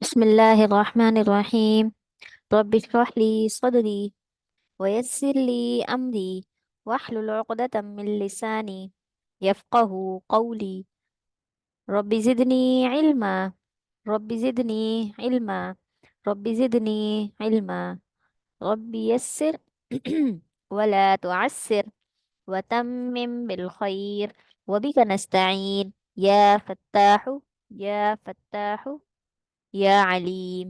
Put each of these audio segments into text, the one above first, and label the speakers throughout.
Speaker 1: بسم الله الرحمن الرحيم. رب اشرح لي صدري ويسر لي أمري واحلل عقدة من لساني يفقه قولي. رب زدني علما. رب زدني علما. رب زدني علما. رب يسر ولا تعسر وتمم بالخير وبك نستعين يا فتاح يا فتاح يا عليم.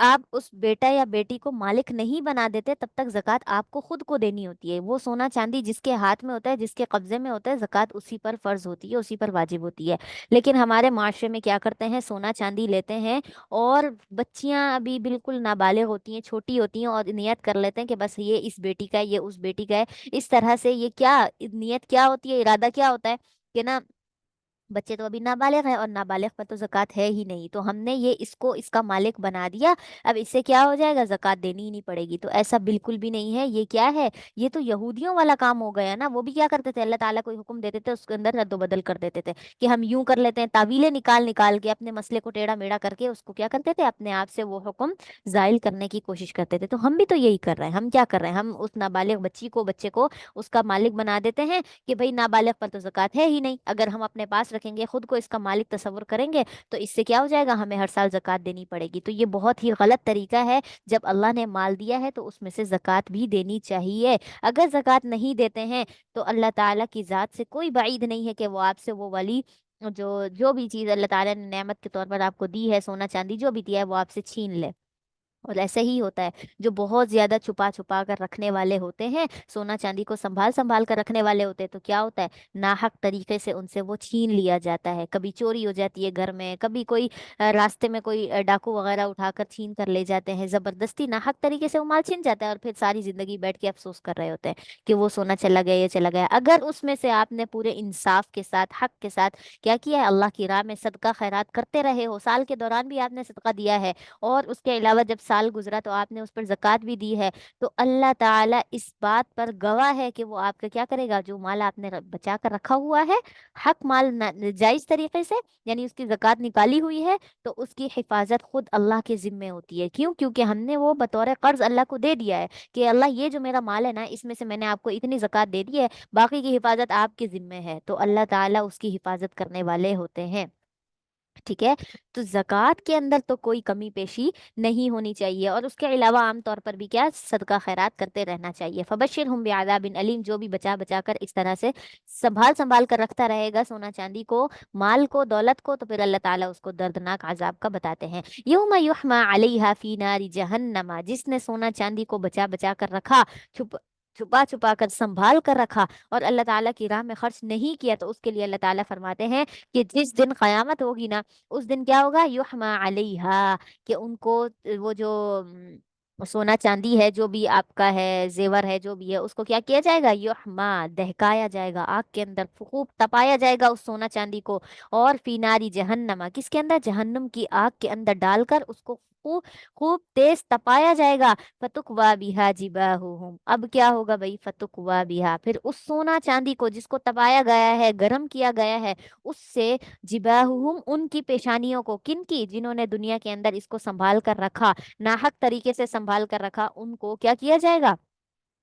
Speaker 1: آپ اس بیٹا یا بیٹی کو مالک نہیں بنا دیتے تب تک زکوٰۃ آپ کو خود کو دینی ہوتی ہے. وہ سونا چاندی جس کے ہاتھ میں ہوتا ہے، جس کے قبضے میں ہوتا ہے، زکوٰۃ اسی پر فرض ہوتی ہے، اسی پر واجب ہوتی ہے. لیکن ہمارے معاشرے میں کیا کرتے ہیں، سونا چاندی لیتے ہیں اور بچیاں ابھی بالکل نابالغ ہوتی ہیں، چھوٹی ہوتی ہیں، اور نیت کر لیتے ہیں کہ بس یہ اس بیٹی کا ہے، یہ اس بیٹی کا ہے. اس طرح سے یہ کیا نیت کیا ہوتی ہے، ارادہ کیا ہوتا ہے کہ نا بچے تو ابھی نابالغ ہیں اور نابالغ پر تو زکوٰۃ ہے ہی نہیں، تو ہم نے یہ اس کو اس کا مالک بنا دیا، اب اس سے کیا ہو جائے گا، زکوٰۃ دینی ہی نہیں پڑے گی. تو ایسا بالکل بھی نہیں ہے. یہ کیا ہے، یہ تو یہودیوں والا کام ہو گیا نا. وہ بھی کیا کرتے تھے، اللہ تعالیٰ کوئی حکم دیتے تھے اس کے اندر رد و بدل کر دیتے تھے کہ ہم یوں کر لیتے ہیں، تعویلیں نکال نکال کے اپنے مسئلے کو ٹیڑھا میڑھا کر کے اس کو کیا کرتے تھے، اپنے آپ سے وہ حکم زائل کرنے کی کوشش کرتے تھے. تو ہم بھی تو یہی کر رہے ہیں. ہم کیا کر رہے ہیں، ہم اس نابالغ بچے کو اس کا مالک بنا دیتے ہیں کہ بھئی نابالغ پر تو زکوٰۃ ہے ہی نہیں. اگر ہم اپنے پاس رکھیں گے، خود کو اس کا مالک تصور کریں گے، تو اس سے کیا ہو جائے گا، ہمیں ہر سال زکوٰۃ دینی پڑے گی. تو یہ بہت ہی غلط طریقہ ہے. جب اللہ نے مال دیا ہے تو اس میں سے زکوٰۃ بھی دینی چاہیے. اگر زکوٰۃ نہیں دیتے ہیں تو اللہ تعالیٰ کی ذات سے کوئی بعید نہیں ہے کہ وہ آپ سے وہ والی جو بھی چیز اللہ تعالیٰ نے نعمت کے طور پر آپ کو دی ہے، سونا چاندی جو بھی دیا ہے، وہ آپ سے چھین لے. اور ایسے ہی ہوتا ہے جو بہت زیادہ چھپا چھپا کر رکھنے والے ہوتے ہیں، سونا چاندی کو سنبھال سنبھال کر رکھنے والے ہوتے ہیں، تو کیا ہوتا ہے، ناحق طریقے سے ان سے وہ چھین لیا جاتا ہے. کبھی چوری ہو جاتی ہے گھر میں، کبھی کوئی راستے میں کوئی ڈاکو وغیرہ اٹھا کر چھین کر لے جاتے ہیں، زبردستی ناحق طریقے سے وہ مال چھین جاتا ہے، اور پھر ساری زندگی بیٹھ کے افسوس کر رہے ہوتے ہیں کہ وہ سونا چلا گیا، یہ چلا گیا. اگر اس میں سے آپ نے پورے انصاف کے ساتھ، حق کے ساتھ کیا کیا ہے، اللہ کی راہ میں صدقہ خیرات کرتے رہے ہو، سال کے دوران بھی آپ نے صدقہ دیا ہے، اور اس کے علاوہ جب سال گزرا تو آپ نے اس پر زکوٰۃ بھی دی ہے، تو اللہ تعالیٰ اس بات پر گواہ ہے کہ وہ آپ کا کیا کرے گا، جو مال آپ نے بچا کر رکھا ہوا ہے، حق مال جائز طریقے سے، یعنی اس کی زکوٰۃ نکالی ہوئی ہے، تو اس کی حفاظت خود اللہ کے ذمے ہوتی ہے. کیوں؟ کیونکہ ہم نے وہ بطور قرض اللہ کو دے دیا ہے کہ اللہ یہ جو میرا مال ہے نا، اس میں سے میں نے آپ کو اتنی زکوٰۃ دے دی ہے، باقی کی حفاظت آپ کے ذمے ہے. تو اللہ تعالیٰ اس کی حفاظت کرنے والے ہوتے ہیں. ٹھیک ہے. تو زکوٰۃ کے اندر تو کوئی کمی پیشی نہیں ہونی چاہیے، اور اس کے علاوہ عام طور پر بھی کیا، صدقہ خیرات کرتے رہنا چاہیے. فبشرہم بعذاب علیم، جو بھی بچا بچا کر اس طرح سے سنبھال سنبھال کر رکھتا رہے گا سونا چاندی کو، مال کو، دولت کو، تو پھر اللہ تعالیٰ اس کو دردناک عذاب کا بتاتے ہیں. یوم یحمى علیہا فی نار جہنم، جس نے سونا چاندی کو بچا بچا کر رکھا، چھپ چھپا چھپا کر سنبھال کر رکھا، اور اللہ تعالیٰ کی راہ میں خرچ نہیں کیا، تو اس کے لیے اللہ تعالیٰ فرماتے ہیں کہ جس دن قیامت ہوگی نا، اس دن کیا ہوگا، یحمى علیہا، کہ ان کو وہ جو سونا چاندی ہے، جو بھی آپ کا ہے، زیور ہے، جو بھی ہے، اس کو کیا کیا جائے گا، یحمى، دہکایا جائے گا، آگ کے اندر خوب تپایا جائے گا اس سونا چاندی کو، اور فی ناری جہنم، کس کے اندر، جہنم کی آگ کے اندر ڈال کر اس کو خوب خوب تیز تپایا جائے گا. فتقوا بها جباہہم، اب کیا ہوگا بھائی، فتقوا بها، پھر اس سونا چاندی کو جس کو تپایا گیا ہے، گرم کیا گیا ہے، اس سے جباہہم، ان کی پیشانیوں کو، کن کی، جنہوں نے دنیا کے اندر اس کو سنبھال کر رکھا، ناحق طریقے سے سنبھال کر رکھا، ان کو کیا کیا جائے گا،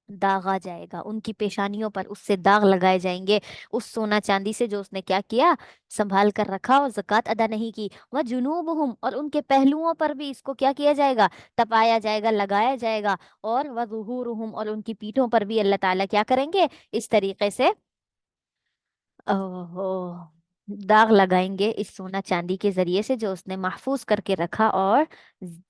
Speaker 1: داغا جائے گا. ان کی پیشانیوں پر اس سے داغ لگائے جائیں گے، اس سونا چاندی سے جو اس نے کیا کیا، سنبھال کر رکھا اور زکوٰۃ ادا نہیں کی. وہ جنوبہم، اور ان کے پہلوؤں پر بھی اس کو کیا کیا جائے گا، تپایا جائے گا، لگایا جائے گا. اور وہ ظہورہم، اور ان کی پیٹھوں پر بھی اللہ تعالیٰ کیا کریں گے، اس طریقے سے اوہو داغ لگائیں گے، اس سونا چاندی کے ذریعے سے جو اس نے محفوظ کر کے رکھا اور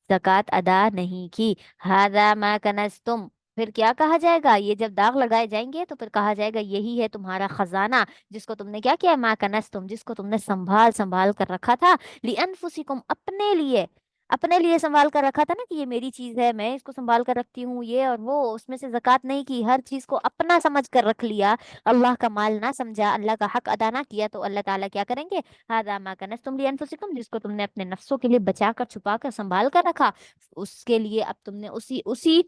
Speaker 1: زکوٰۃ ادا نہیں کی. ھذا ما کنزتم، پھر کیا کہا جائے گا، یہ جب داغ لگائے جائیں گے تو پھر کہا جائے گا یہی ہے تمہارا خزانہ، جس کو تم نے کیا کیا، ما کنزتم، جس کو تم نے سنبھال سنبھال کر رکھا تھا، لانفسکم، اپنے لیے، اپنے لیے سنبھال کر رکھا تھا نا، کہ یہ میری چیز ہے، میں اس کو سنبھال کر رکھتی ہوں، یہ اور وہ، اس میں سے زکوٰۃ نہیں کی، ہر چیز کو اپنا سمجھ کر رکھ لیا، اللہ کا مال نہ سمجھا، اللہ کا حق ادا نہ کیا، تو اللہ تعالیٰ کیا کریں گے، ھذا ما کنزتم لانفسکم، جس کو تم نے اپنے نفسوں کے لیے بچا کر چھپا کر سنبھال کر رکھا، اس کے لیے اب تم نے اسی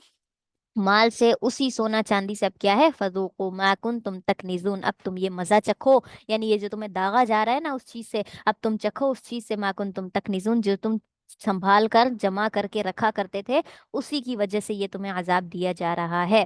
Speaker 1: مال سے، اسی سونا چاندی سے اب کیا ہے، فذوقوا ما کنتم تکنزون، اب تم یہ مزہ چکھو، یعنی یہ جو تمہیں داغا جا رہا ہے نا اس چیز سے، اب تم چکھو اس چیز سے، ما کنتم تکنزون، جو تم سنبھال کر جمع کر کے رکھا کرتے تھے، اسی کی وجہ سے یہ تمہیں عذاب دیا جا رہا ہے.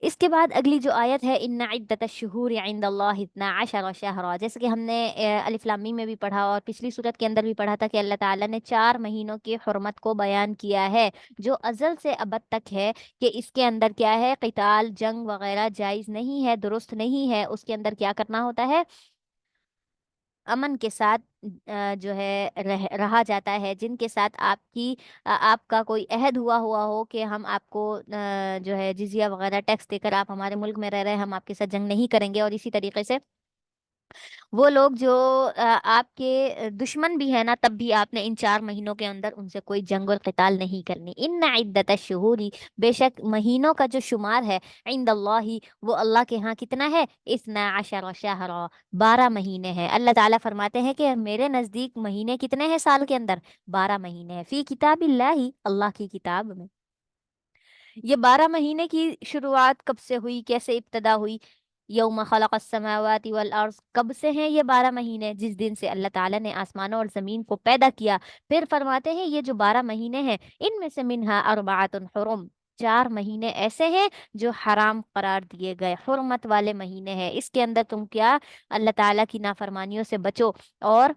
Speaker 1: اس کے بعد اگلی جو آیت ہے، ان عدت الشہور عند اللہ 12 شہرا، جیسے کہ ہم نے الف لام میم میں بھی پڑھا اور پچھلی صورت کے اندر بھی پڑھا تھا کہ اللہ تعالیٰ نے 4 مہینوں کی حرمت کو بیان کیا ہے، جو ازل سے ابد تک ہے، کہ اس کے اندر کیا ہے، قتال، جنگ وغیرہ جائز نہیں ہے، درست نہیں ہے، اس کے اندر کیا کرنا ہوتا ہے، امن کے ساتھ جو ہے رہا جاتا ہے، جن کے ساتھ آپ کا کوئی عہد ہوا ہو کہ ہم آپ کو جو ہے جزیہ وغیرہ ٹیکس دے کر آپ ہمارے ملک میں رہ رہے ہیں، ہم آپ کے ساتھ جنگ نہیں کریں گے، اور اسی طریقے سے وہ لوگ جو آپ کے دشمن بھی ہیں نا، تب بھی آپ نے ان 4 مہینوں کے اندر ان سے کوئی جنگ اور قتال نہیں کرنی. ان عدت الشہوری، بے شک مہینوں کا جو شمار ہے، عند اللہ، وہ اللہ کے ہاں کتنا ہے؟ 12 شہرا، 12 مہینے ہیں. اللہ تعالیٰ فرماتے ہیں کہ میرے نزدیک مہینے کتنے ہیں سال کے اندر؟ 12 مہینے ہیں. فی کتاب اللہ، اللہ کی کتاب میں. یہ 12 مہینے کی شروعات کب سے ہوئی، کیسے ابتدا ہوئی؟ یوم خلق السماوات والارض، کب سے ہیں یہ 12 مہینے؟ جس دن سے اللہ تعالیٰ نے آسمانوں اور زمین کو پیدا کیا. پھر فرماتے ہیں یہ جو 12 مہینے ہیں، ان میں سے منہا اربعۃ حرم، 4 مہینے ایسے ہیں جو حرام قرار دیے گئے، حرمت والے مہینے ہیں. اس کے اندر تم کیا؟ اللہ تعالیٰ کی نافرمانیوں سے بچو اور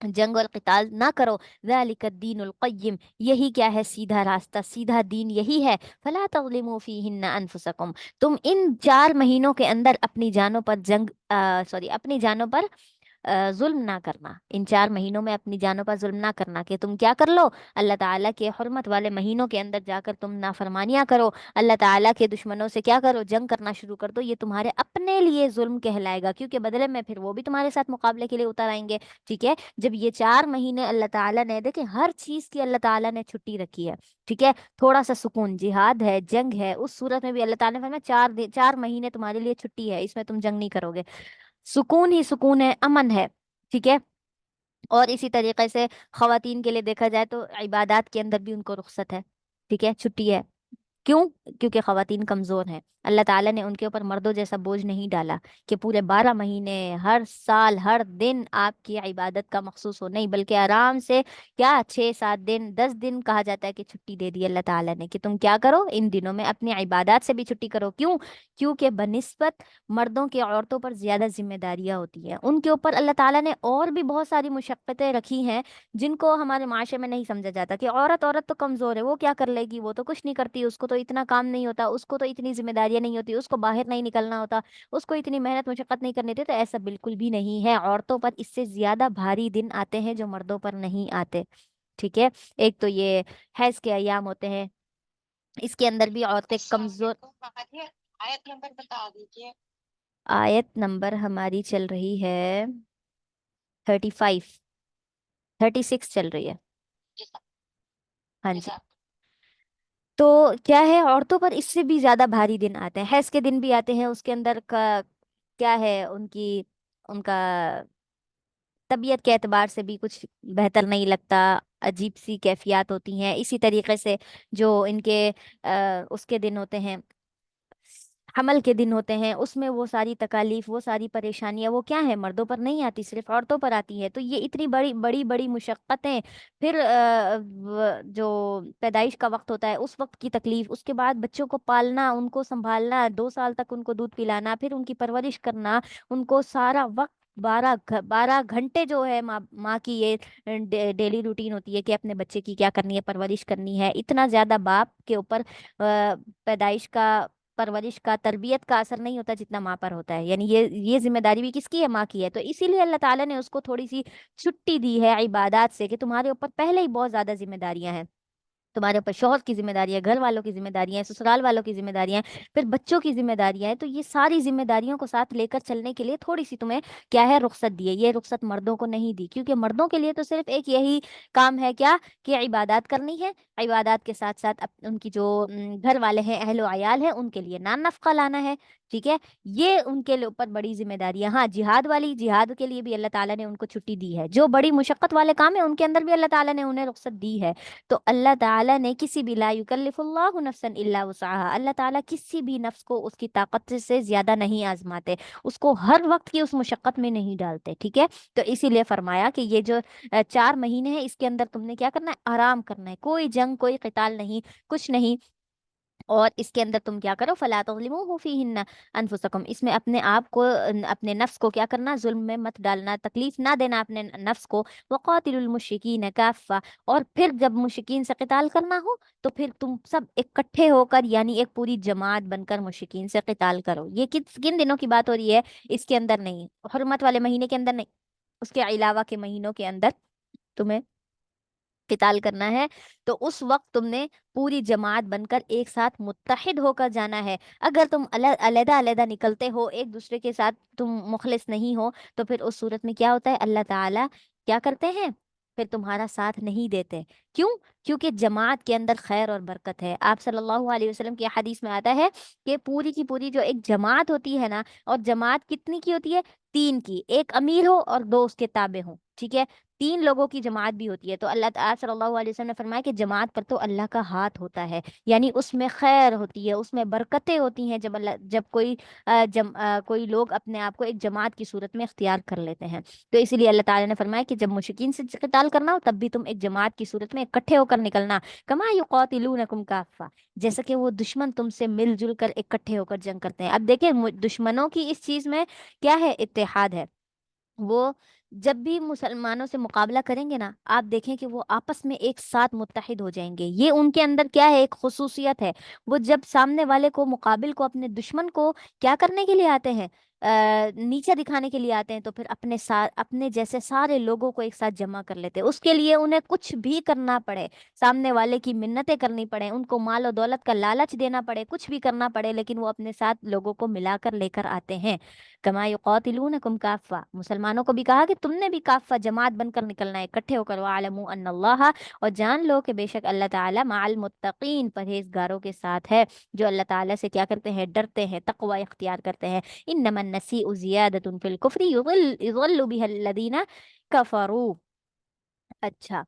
Speaker 1: جنگ اور قتال نہ کرو. ذالک الدین القیم، یہی کیا ہے؟ سیدھا راستہ، سیدھا دین یہی ہے. فلا تظلموا فیہن انفسکم، تم ان 4 مہینوں کے اندر اپنی جانوں پر اپنی جانوں پر ظلم نہ کرنا. ان 4 مہینوں میں اپنی جانوں پر ظلم نہ کرنا کہ تم کیا کر لو؟ اللہ تعالیٰ کے حرمت والے مہینوں کے اندر جا کر تم نافرمانیاں کرو، اللہ تعالیٰ کے دشمنوں سے کیا کرو؟ جنگ کرنا شروع کر دو. یہ تمہارے اپنے لیے ظلم کہلائے گا، کیونکہ بدلے میں پھر وہ بھی تمہارے ساتھ مقابلے کے لیے اتر آئیں گے. ٹھیک ہے؟ جب یہ 4 مہینے اللہ تعالیٰ نے، دیکھیں ہر چیز کی اللہ تعالیٰ نے چھٹی رکھی ہے. ٹھیک ہے؟ تھوڑا سا سکون، جہاد ہے، جنگ ہے، اس صورت میں بھی اللہ تعالیٰ نے فرمایا 4 مہینے تمہارے لیے چھٹی ہے، اس میں تم جنگ نہیں کرو گے. سکون ہی سکون ہے، امن ہے. ٹھیک ہے؟ اور اسی طریقے سے خواتین کے لیے دیکھا جائے تو عبادات کے اندر بھی ان کو رخصت ہے. ٹھیک ہے؟ چھٹی ہے. کیوں؟ کیونکہ خواتین کمزور ہیں. اللہ تعالیٰ نے ان کے اوپر مردوں جیسا بوجھ نہیں ڈالا کہ پورے 12 مہینے ہر سال ہر دن آپ کی عبادت کا مخصوص ہو، نہیں، بلکہ آرام سے کیا 6 7 دن 10 دن کہا جاتا ہے کہ چھٹی دے دی اللہ تعالیٰ نے کہ تم کیا کرو ان دنوں میں اپنی عبادات سے بھی چھٹی کرو. کیوں؟ کیونکہ بنسبت مردوں کے عورتوں پر زیادہ ذمہ داریاں ہوتی ہیں. ان کے اوپر اللہ تعالیٰ نے اور بھی بہت ساری مشقتیں رکھی ہیں جن کو ہمارے معاشرے میں نہیں سمجھا جاتا کہ عورت تو کمزور ہے، وہ کیا کر لے گی، وہ تو کچھ نہیں کرتی، اس کو تو اتنا کام نہیں ہوتا، اس کو تو اتنی ذمہ داریاں نہیں ہوتی، اس کو باہر نہیں نکلنا ہوتا، اس کو اتنی محنت مشقت نہیں کرنی تھی. تو ایسا بالکل بھی نہیں ہے. عورتوں پر اس سے زیادہ بھاری دن آتے ہیں جو مردوں پر نہیں آتے. ٹھیک ہے؟ ایک تو یہ حیض کے ایام ہوتے ہیں، اس کے اندر بھی عورتیں کمزور. آیت نمبر بتا دیجیے. آیت نمبر ہماری چل رہی ہے 35، 36 چل رہی ہے. ہاں جی. تو کیا ہے، عورتوں پر اس سے بھی زیادہ بھاری دن آتے ہیں، حیض کے دن بھی آتے ہیں. اس کے اندر کا کیا ہے، ان کا طبیعت کے اعتبار سے بھی کچھ بہتر نہیں لگتا، عجیب سی کیفیات ہوتی ہیں. اسی طریقے سے جو ان کے اس کے دن ہوتے ہیں، حمل کے دن ہوتے ہیں، اس میں وہ ساری تکالیف، وہ ساری پریشانیاں، وہ کیا ہے، مردوں پر نہیں آتی، صرف عورتوں پر آتی ہے. تو یہ اتنی بڑی بڑی بڑی مشقتیں. پھر جو پیدائش کا وقت ہوتا ہے اس وقت کی تکلیف، اس کے بعد بچوں کو پالنا، ان کو سنبھالنا، 2 سال تک ان کو دودھ پلانا، پھر ان کی پرورش کرنا، ان کو سارا وقت 12 گھنٹے جو ہے ماں کی یہ ڈیلی روٹین ہوتی ہے کہ اپنے بچے کی کیا کرنی ہے، پرورش کرنی ہے. اتنا زیادہ باپ کے اوپر پیدائش کا، پرورش کا، تربیت کا اثر نہیں ہوتا جتنا ماں پر ہوتا ہے. یعنی یہ ذمہ داری بھی کس کی ہے؟ ماں کی ہے. تو اسی لیے اللہ تعالیٰ نے اس کو تھوڑی سی چھٹی دی ہے عبادات سے کہ تمہارے اوپر پہلے ہی بہت زیادہ ذمہ داریاں ہیں. تمہارے اوپر شوہر کی ذمہ داری ہے، گھر والوں کی ذمہ داریاں ہیں، سسرال والوں کی ذمہ داریاں ہیں، پھر بچوں کی ذمہ داریاں ہیں. تو یہ ساری ذمہ داریوں کو ساتھ لے کر چلنے کے لیے تھوڑی سی تمہیں کیا ہے، رخصت دی ہے. یہ رخصت مردوں کو نہیں دی، کیونکہ مردوں کے لیے تو صرف ایک یہی کام ہے کیا، کہ عبادات کرنی ہے. عبادات کے ساتھ ساتھ ان کی جو گھر والے ہیں، اہل و عیال ہیں، ان کے لیے نان نفقہ لانا ہے. ٹھیک ہے؟ یہ ان کے اوپر بڑی ذمہ داری ہے. ہاں، جہاد کے لیے بھی اللہ تعالیٰ نے ان کو چھٹی دی ہے. جو بڑی مشقت والے کام ہیں ان کے اندر بھی اللہ تعالیٰ نے انہیں رخصت دی ہے. تو اللہ تعالیٰ نے کسی بھی، لا یکلف اللہ نفسا الا وسعها، اللہ تعالیٰ کسی بھی نفس کو اس کی طاقت سے زیادہ نہیں آزماتے، اس کو ہر وقت کی اس مشقت میں نہیں ڈالتے. ٹھیک ہے؟ تو اسی لیے فرمایا کہ یہ جو 4 مہینے ہیں، اس کے اندر تم نے کیا کرنا ہے، آرام کرنا ہے، کوئی جنگ، کوئی قتال نہیں، کچھ نہیں. اور اس کے اندر تم کیا کرو، فلا تظلموا فیہن انفسکم، اس میں اپنے آپ کو، اپنے نفس کو کیا کرنا، ظلم میں مت ڈالنا، تکلیف نہ دینا اپنے نفس کو. وقاتلوا المشرکین کافہ، اور پھر جب مشرکین سے قتال کرنا ہو تو پھر تم سب اکٹھے ہو کر، یعنی ایک پوری جماعت بن کر مشرکین سے قتال کرو. یہ کن دنوں کی بات ہو رہی ہے؟ اس کے اندر نہیں، حرمت والے مہینے کے اندر نہیں، اس کے علاوہ کے مہینوں کے اندر تمہیں قتال کرنا ہے، تو اس وقت تم نے پوری جماعت بن کر ایک ساتھ متحد ہو کر جانا ہے۔ اگر تم علیحدہ علیحدہ نکلتے ہو، ایک دوسرے کے ساتھ تم مخلص نہیں ہو، تو پھر اس صورت میں کیا ہوتا ہے، اللہ تعالیٰ کیا کرتے ہیں، پھر تمہارا ساتھ نہیں دیتے۔ کیوں؟ کیونکہ جماعت کے اندر خیر اور برکت ہے۔ آپ صلی اللہ علیہ وسلم کی حدیث میں آتا ہے کہ پوری کی پوری جو ایک جماعت ہوتی ہے نا، اور جماعت کتنی کی ہوتی ہے؟ تین کی، ایک امیر ہو اور دو اس کے تابع ہوں، ٹھیک ہے؟ تین لوگوں کی جماعت بھی ہوتی ہے، تو اللہ تعالیٰ صلی اللہ علیہ وسلم نے فرمایا کہ جماعت پر تو اللہ کا ہاتھ ہوتا ہے، یعنی اس میں خیر ہوتی ہے، اس میں برکتیں ہوتی ہیں، جب کوئی کوئی لوگ اپنے آپ کو ایک جماعت کی صورت میں اختیار کر لیتے ہیں۔ تو اسی لیے اللہ تعالیٰ نے فرمایا کہ جب مشرکین سے قتال کرنا ہو، تب بھی تم ایک جماعت کی صورت میں اکٹھے ہو کر نکلنا، کما یقاتلونکم کافہ، جیسا کہ وہ دشمن تم سے مل جل کر اکٹھے ہو کر جنگ کرتے ہیں۔ اب دیکھیں دشمنوں کی اس چیز میں کیا ہے، اتحاد ہے۔ وہ جب بھی مسلمانوں سے مقابلہ کریں گے نا، آپ دیکھیں کہ وہ آپس میں ایک ساتھ متحد ہو جائیں گے، یہ ان کے اندر کیا ہے، ایک خصوصیت ہے۔ وہ جب سامنے والے کو، مقابل کو، اپنے دشمن کو کیا کرنے کے لیے آتے ہیں، نیچے دکھانے کے لیے آتے ہیں، تو پھر اپنے ساتھ اپنے جیسے سارے لوگوں کو ایک ساتھ جمع کر لیتے ہیں، اس کے لیے انہیں کچھ بھی کرنا پڑے، سامنے والے کی منتیں کرنی پڑے، ان کو مال و دولت کا لالچ دینا پڑے، کچھ بھی کرنا پڑے، لیکن وہ اپنے ساتھ لوگوں کو ملا کر لے کر آتے ہیں۔ کما یقاتلونکم کافہ، مسلمانوں کو بھی کہا کہ تم نے بھی کافہ جماعت بن کر نکلنا ہے، اکٹھے ہو کر، وَاعْلَمُوا أَنَّ اللَّهَ، اور جان لو کہ بے شک اللہ تعالیٰ مع المتقین، پرہیزگاروں کے ساتھ ہے، جو اللہ تعالیٰ سے کیا کرتے ہیں، ڈرتے ہیں، تقوی اختیار کرتے ہیں۔ انما النسیء زیادۃ فی الکفر یضل بها الذین کفروا۔ اچھا،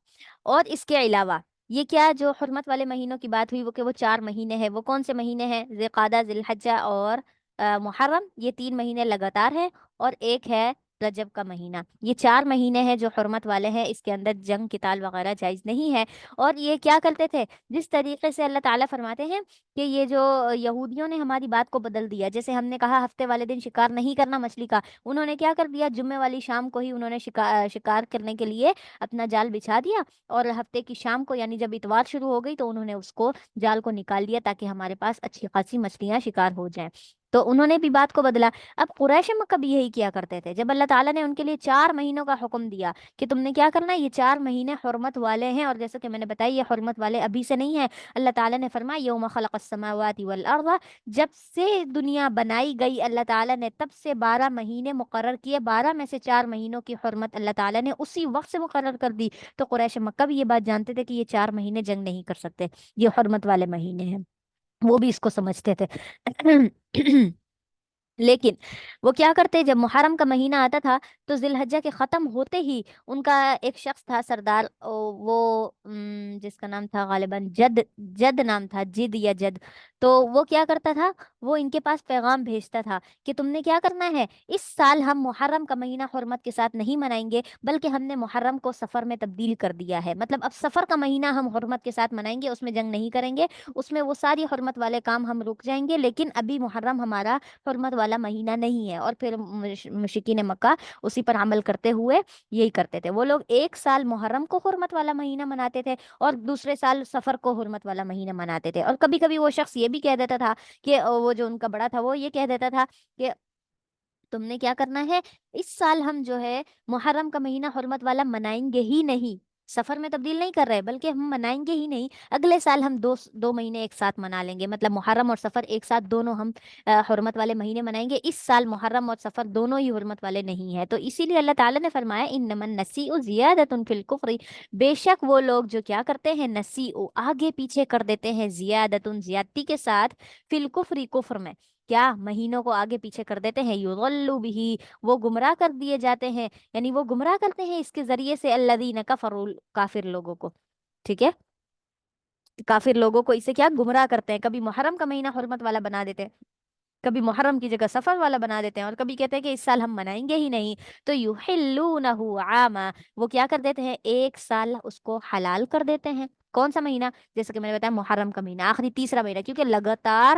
Speaker 1: اور اس کے علاوہ یہ کیا جو حرمت والے مہینوں کی بات ہوئی، وہ کہ وہ 4 مہینے ہیں، وہ کون سے مہینے ہیں، ذی القعدہ، ذی الحجہ اور محرم، یہ 3 مہینے لگاتار ہیں، اور ایک ہے رجب کا مہینہ۔ یہ 4 مہینے ہیں جو حرمت والے ہیں، اس کے اندر جنگ قتال وغیرہ جائز نہیں ہے۔ اور یہ کیا کرتے تھے، جس طریقے سے اللہ تعالیٰ فرماتے ہیں کہ یہ جو یہودیوں نے ہماری بات کو بدل دیا، جیسے ہم نے کہا ہفتے والے دن شکار نہیں کرنا مچھلی کا، انہوں نے کیا کر دیا، جمعے والی شام کو ہی انہوں نے شکار کرنے کے لیے اپنا جال بچھا دیا، اور ہفتے کی شام کو یعنی جب اتوار شروع ہو گئی، تو انہوں نے اس کو جال کو نکال لیا تاکہ ہمارے پاس اچھی خاصی مچھلیاں شکار ہو جائیں۔ تو انہوں نے بھی بات کو بدلا۔ اب قریش مکہ بھی یہی کیا کرتے تھے، جب اللہ تعالیٰ نے ان کے لیے 4 مہینوں کا حکم دیا کہ تم نے کیا کرنا ہے، یہ 4 مہینے حرمت والے ہیں، اور جیسا کہ میں نے بتایا یہ حرمت والے ابھی سے نہیں ہیں۔ اللہ تعالیٰ نے فرمایا یوم خلق السماوات والارض، جب سے دنیا بنائی گئی اللہ تعالیٰ نے تب سے 12 مہینے مقرر کیے، 12 میں سے 4 مہینوں کی حرمت اللہ تعالیٰ نے اسی وقت سے مقرر کر دی۔ تو قریش مکہ بھی یہ بات جانتے تھے کہ یہ 4 مہینے جنگ نہیں کر سکتے، یہ حرمت والے مہینے ہیں، وہ بھی اس کو سمجھتے تھے۔ لیکن وہ کیا کرتے، جب محرم کا مہینہ آتا تھا تو ذی الحجہ کے ختم ہوتے ہی ان کا ایک شخص تھا سردار، وہ جس کا نام تھا غالباً جد، جد نام تھا، جد یا جد، تو وہ کیا کرتا تھا، وہ ان کے پاس پیغام بھیجتا تھا کہ تم نے کیا کرنا ہے، اس سال ہم محرم کا مہینہ حرمت کے ساتھ نہیں منائیں گے، بلکہ ہم نے محرم کو سفر میں تبدیل کر دیا ہے، مطلب اب سفر کا مہینہ ہم حرمت کے ساتھ منائیں گے، اس میں جنگ نہیں کریں گے، اس میں وہ ساری حرمت والے کام ہم رک جائیں گے، لیکن ابھی محرم ہمارا حرمت والا مہینہ نہیں ہے۔ اور پھر مشرکین مکہ اسی پر عمل کرتے ہوئے یہی کرتے تھے، وہ لوگ ایک سال محرم کو حرمت والا مہینہ مناتے تھے، اور دوسرے سال سفر کو حرمت والا مہینہ مناتے تھے، اور کبھی کبھی وہ شخص یہ بھی کہہ دیتا تھا کہ وہ جو ان کا بڑا تھا وہ یہ کہہ دیتا تھا کہ تم نے کیا کرنا ہے، اس سال ہم جو ہے محرم کا مہینہ حرمت والا منائیں گے ہی نہیں، سفر میں تبدیل نہیں کر رہے بلکہ ہم منائیں گے ہی نہیں، اگلے سال ہم دو مہینے ایک ساتھ منا لیں گے، مطلب محرم اور سفر ایک ساتھ دونوں ہم حرمت والے مہینے منائیں گے، اس سال محرم اور سفر دونوں ہی حرمت والے نہیں ہیں۔ تو اسی لیے اللہ تعالیٰ نے فرمایا انما النسیء زیادۃ فی الکفر، بے شک وہ لوگ جو کیا کرتے ہیں، نسیء آگے پیچھے کر دیتے ہیں، زیادۃ زیادتی کے ساتھ، فی الکفر کفر میں، کیا مہینوں کو آگے پیچھے کر دیتے ہیں، یضل بھی، وہ گمراہ کر دیے جاتے ہیں، یعنی وہ گمراہ کرتے ہیں اس کے ذریعے سے الذین کفروا، کافر لوگوں کو، ٹھیک ہے، کافر لوگوں کو اس سے کیا گمراہ کرتے ہیں، کبھی محرم کا مہینہ حرمت والا بنا دیتے ہیں، کبھی محرم کی جگہ سفر والا بنا دیتے ہیں، اور کبھی کہتے ہیں کہ اس سال ہم منائیں گے ہی نہیں، تو یحلونہ عاما، وہ کیا کر دیتے ہیں، ایک سال اس کو حلال کر دیتے ہیں، کون سا مہینہ، جیسے کہ میں نے بتایا محرم کا مہینہ، آخری تیسرا مہینہ، کیونکہ لگاتار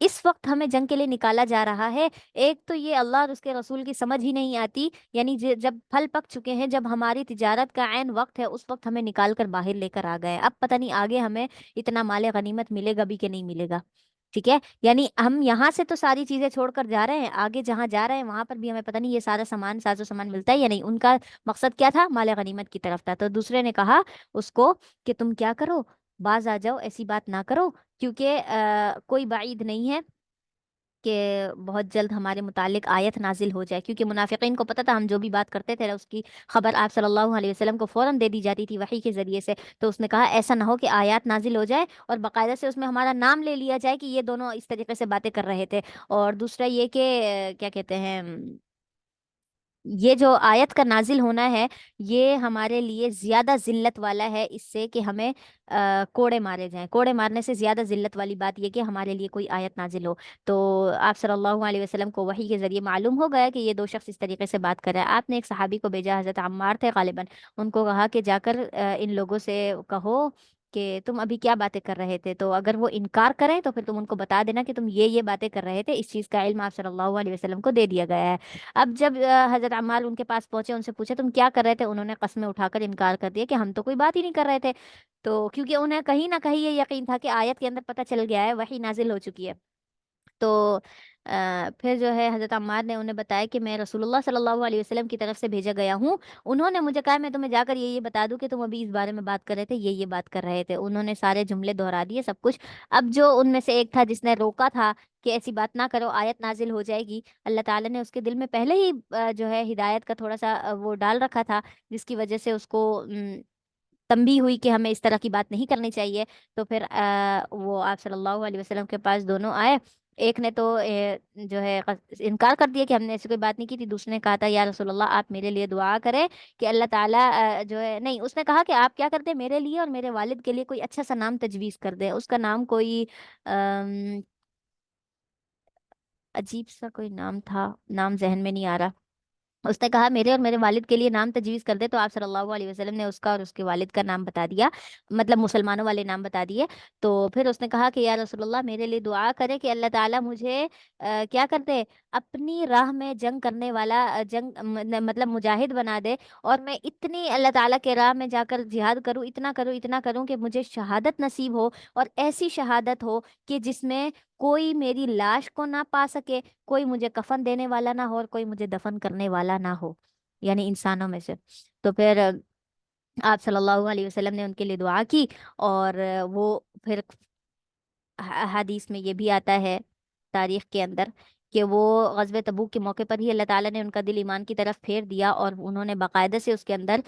Speaker 1: اس وقت ہمیں جنگ کے لیے نکالا جا رہا ہے، ایک تو یہ اللہ اور اس کے رسول کی سمجھ ہی نہیں آتی، یعنی جب پھل پک چکے ہیں، جب ہماری تجارت کا عین وقت ہے، اس وقت ہمیں نکال کر باہر لے کر آ گئے، اب پتہ نہیں آگے ہمیں اتنا مال غنیمت ملے گا بھی کہ نہیں ملے گا، ٹھیک ہے؟ یعنی ہم یہاں سے تو ساری چیزیں چھوڑ کر جا رہے ہیں، آگے جہاں جا رہے ہیں وہاں پر بھی ہمیں پتہ نہیں یہ سارا سامان، ساز و سامان ملتا ہے یا نہیں، ان کا مقصد کیا تھا؟ مال غنیمت کی طرف تھا۔ تو دوسرے نے کہا اس کو کہ تم کیا کرو، باز آ جاؤ، ایسی بات نہ کرو، کیونکہ کوئی بعید نہیں ہے کہ بہت جلد ہمارے متعلق آیت نازل ہو جائے، کیونکہ منافقین کو پتہ تھا ہم جو بھی بات کرتے تھے اس کی خبر آپ صلی اللہ علیہ وسلم کو فوراً دے دی جاتی تھی وحی کے ذریعے سے۔ تو اس نے کہا ایسا نہ ہو کہ آیات نازل ہو جائے اور باقاعدہ سے اس میں ہمارا نام لے لیا جائے کہ یہ دونوں اس طریقے سے باتیں کر رہے تھے، اور دوسرا یہ کہ کیا کہتے ہیں، یہ جو آیت کا نازل ہونا ہے یہ ہمارے لیے زیادہ ذلت والا ہے اس سے کہ ہمیں کوڑے مارے جائیں، کوڑے مارنے سے زیادہ ذلت والی بات یہ کہ ہمارے لیے کوئی آیت نازل ہو۔ تو آپ صلی اللہ علیہ وسلم کو وحی کے ذریعے معلوم ہو گیا کہ یہ دو شخص اس طریقے سے بات کر رہے ہیں۔ آپ نے ایک صحابی کو بھیجا، حضرت عمار تھے غالباً، ان کو کہا کہ جا کر ان لوگوں سے کہو کہ تم ابھی کیا باتیں کر رہے تھے، تو اگر وہ انکار کریں تو پھر تم ان کو بتا دینا کہ تم یہ باتیں کر رہے تھے، اس چیز کا علم آپ صلی اللہ علیہ وسلم کو دے دیا گیا ہے۔ اب جب حضرت عمار ان کے پاس پہنچے، ان سے پوچھا تم کیا کر رہے تھے، انہوں نے قسمیں اٹھا کر انکار کر دیا کہ ہم تو کوئی بات ہی نہیں کر رہے تھے، تو کیونکہ انہیں کہیں نہ کہیں یہ یقین تھا کہ آیت کے اندر پتہ چل گیا ہے وحی نازل ہو چکی ہے۔ تو پھر جو ہے حضرت عمار نے انہیں بتایا کہ میں رسول اللہ صلی اللہ علیہ وسلم کی طرف سے بھیجا گیا ہوں، انہوں نے مجھے کہا میں تمہیں جا کر یہ بتا دوں کہ تم ابھی اس بارے میں بات کر رہے تھے، یہ بات کر رہے تھے، انہوں نے سارے جملے دہرا دیے سب کچھ۔ اب جو ان میں سے ایک تھا جس نے روکا تھا کہ ایسی بات نہ کرو، آیت نازل ہو جائے گی، اللہ تعالیٰ نے اس کے دل میں پہلے ہی جو ہے ہدایت کا تھوڑا سا وہ ڈال رکھا تھا، جس کی وجہ سے اس کو تنبیہ ہوئی کہ ہمیں اس طرح کی بات نہیں کرنی چاہیے۔ تو پھر وہ آپ صلی اللہ علیہ وسلم کے پاس دونوں آئے، ایک نے تو جو ہے انکار کر دیا کہ ہم نے ایسی کوئی بات نہیں کی تھی، دوسرے نے کہا تھا یا رسول اللہ آپ میرے لیے دعا کریں کہ اللہ تعالیٰ جو ہے، نہیں، اس نے کہا کہ آپ کیا کرتے میرے لیے اور میرے والد کے لیے کوئی اچھا سا نام تجویز کر دیں، اس کا نام کوئی ام، عجیب سا کوئی نام تھا، نام ذہن میں نہیں آ رہا، اس نے کہا میرے اور میرے والد کے لیے نام تجویز کر دے، تو آپ صلی اللہ علیہ وسلم نے اس کا اور اس کے والد کا نام بتا دیا، مطلب مسلمانوں والے نام بتا دیے۔ تو پھر اس نے کہا کہ یا رسول اللہ میرے لیے دعا کرے کہ اللہ تعالیٰ مجھے کیا کر دے، اپنی راہ میں جنگ کرنے والا مطلب مجاہد بنا دے، اور میں اتنی اللہ تعالیٰ کے راہ میں جا کر جہاد کروں، اتنا کروں کہ مجھے شہادت نصیب ہو، اور ایسی شہادت ہو کہ جس میں کوئی میری لاش کو نہ پا سکے، کوئی مجھے کفن دینے والا نہ ہو اور کوئی مجھے دفن کرنے والا نہ ہو، یعنی انسانوں میں سے۔ تو پھر آپ صلی اللہ علیہ وسلم نے ان کے لیے دعا کی، اور وہ پھر حدیث میں یہ بھی آتا ہے تاریخ کے اندر کہ وہ غزوہ تبوک کے موقع پر ہی اللہ تعالیٰ نے ان کا دل ایمان کی طرف پھیر دیا، اور انہوں نے باقاعدہ سے اس کے اندر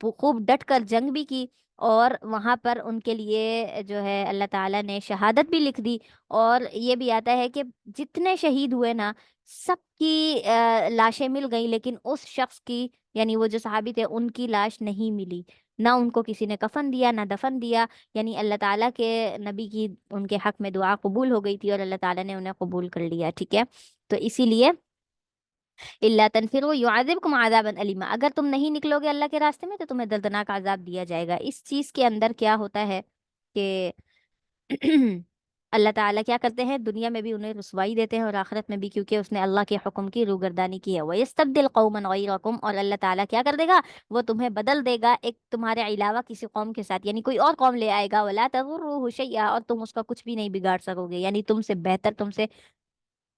Speaker 1: خوب ڈٹ کر جنگ بھی کی، اور وہاں پر ان کے لیے جو ہے اللہ تعالیٰ نے شہادت بھی لکھ دی۔ اور یہ بھی آتا ہے کہ جتنے شہید ہوئے نا، سب کی لاشیں مل گئی، لیکن اس شخص کی، یعنی وہ جو صحابی تھے، ان کی لاش نہیں ملی، نہ ان کو کسی نے کفن دیا نہ دفن دیا، یعنی اللہ تعالیٰ کے نبی کی ان کے حق میں دعا قبول ہو گئی تھی اور اللہ تعالیٰ نے انہیں قبول کر لیا، ٹھیک ہے؟ تو اسی لیے اللہ تنفروا يعذبكم عذابا علیما، اگر تم نہیں نکلو گے اللہ کے راستے میں تو تمہیں دردناک عذاب دیا جائے گا۔ اس چیز کے اندر کیا ہوتا ہے کہ اللہ تعالیٰ کیا کرتے ہیں، دنیا میں بھی انہیں رسوائی دیتے ہیں اور آخرت میں بھی، کیونکہ اس نے اللہ کے حکم کی روگردانی کی ہے۔ وَيَسْتَبْدِلْ قَوْمًا غَيْرَكُمْ، اور اللہ تعالیٰ کیا کر دے گا، وہ تمہیں بدل دے گا ایک تمہارے علاوہ کسی قوم کے ساتھ، یعنی کوئی اور قوم لے آئے گا، وَلَا تَضُرُّهُ شَيْئًا، اور تم اس کا کچھ بھی نہیں بگاڑ سکو گے، یعنی تم سے بہتر، تم سے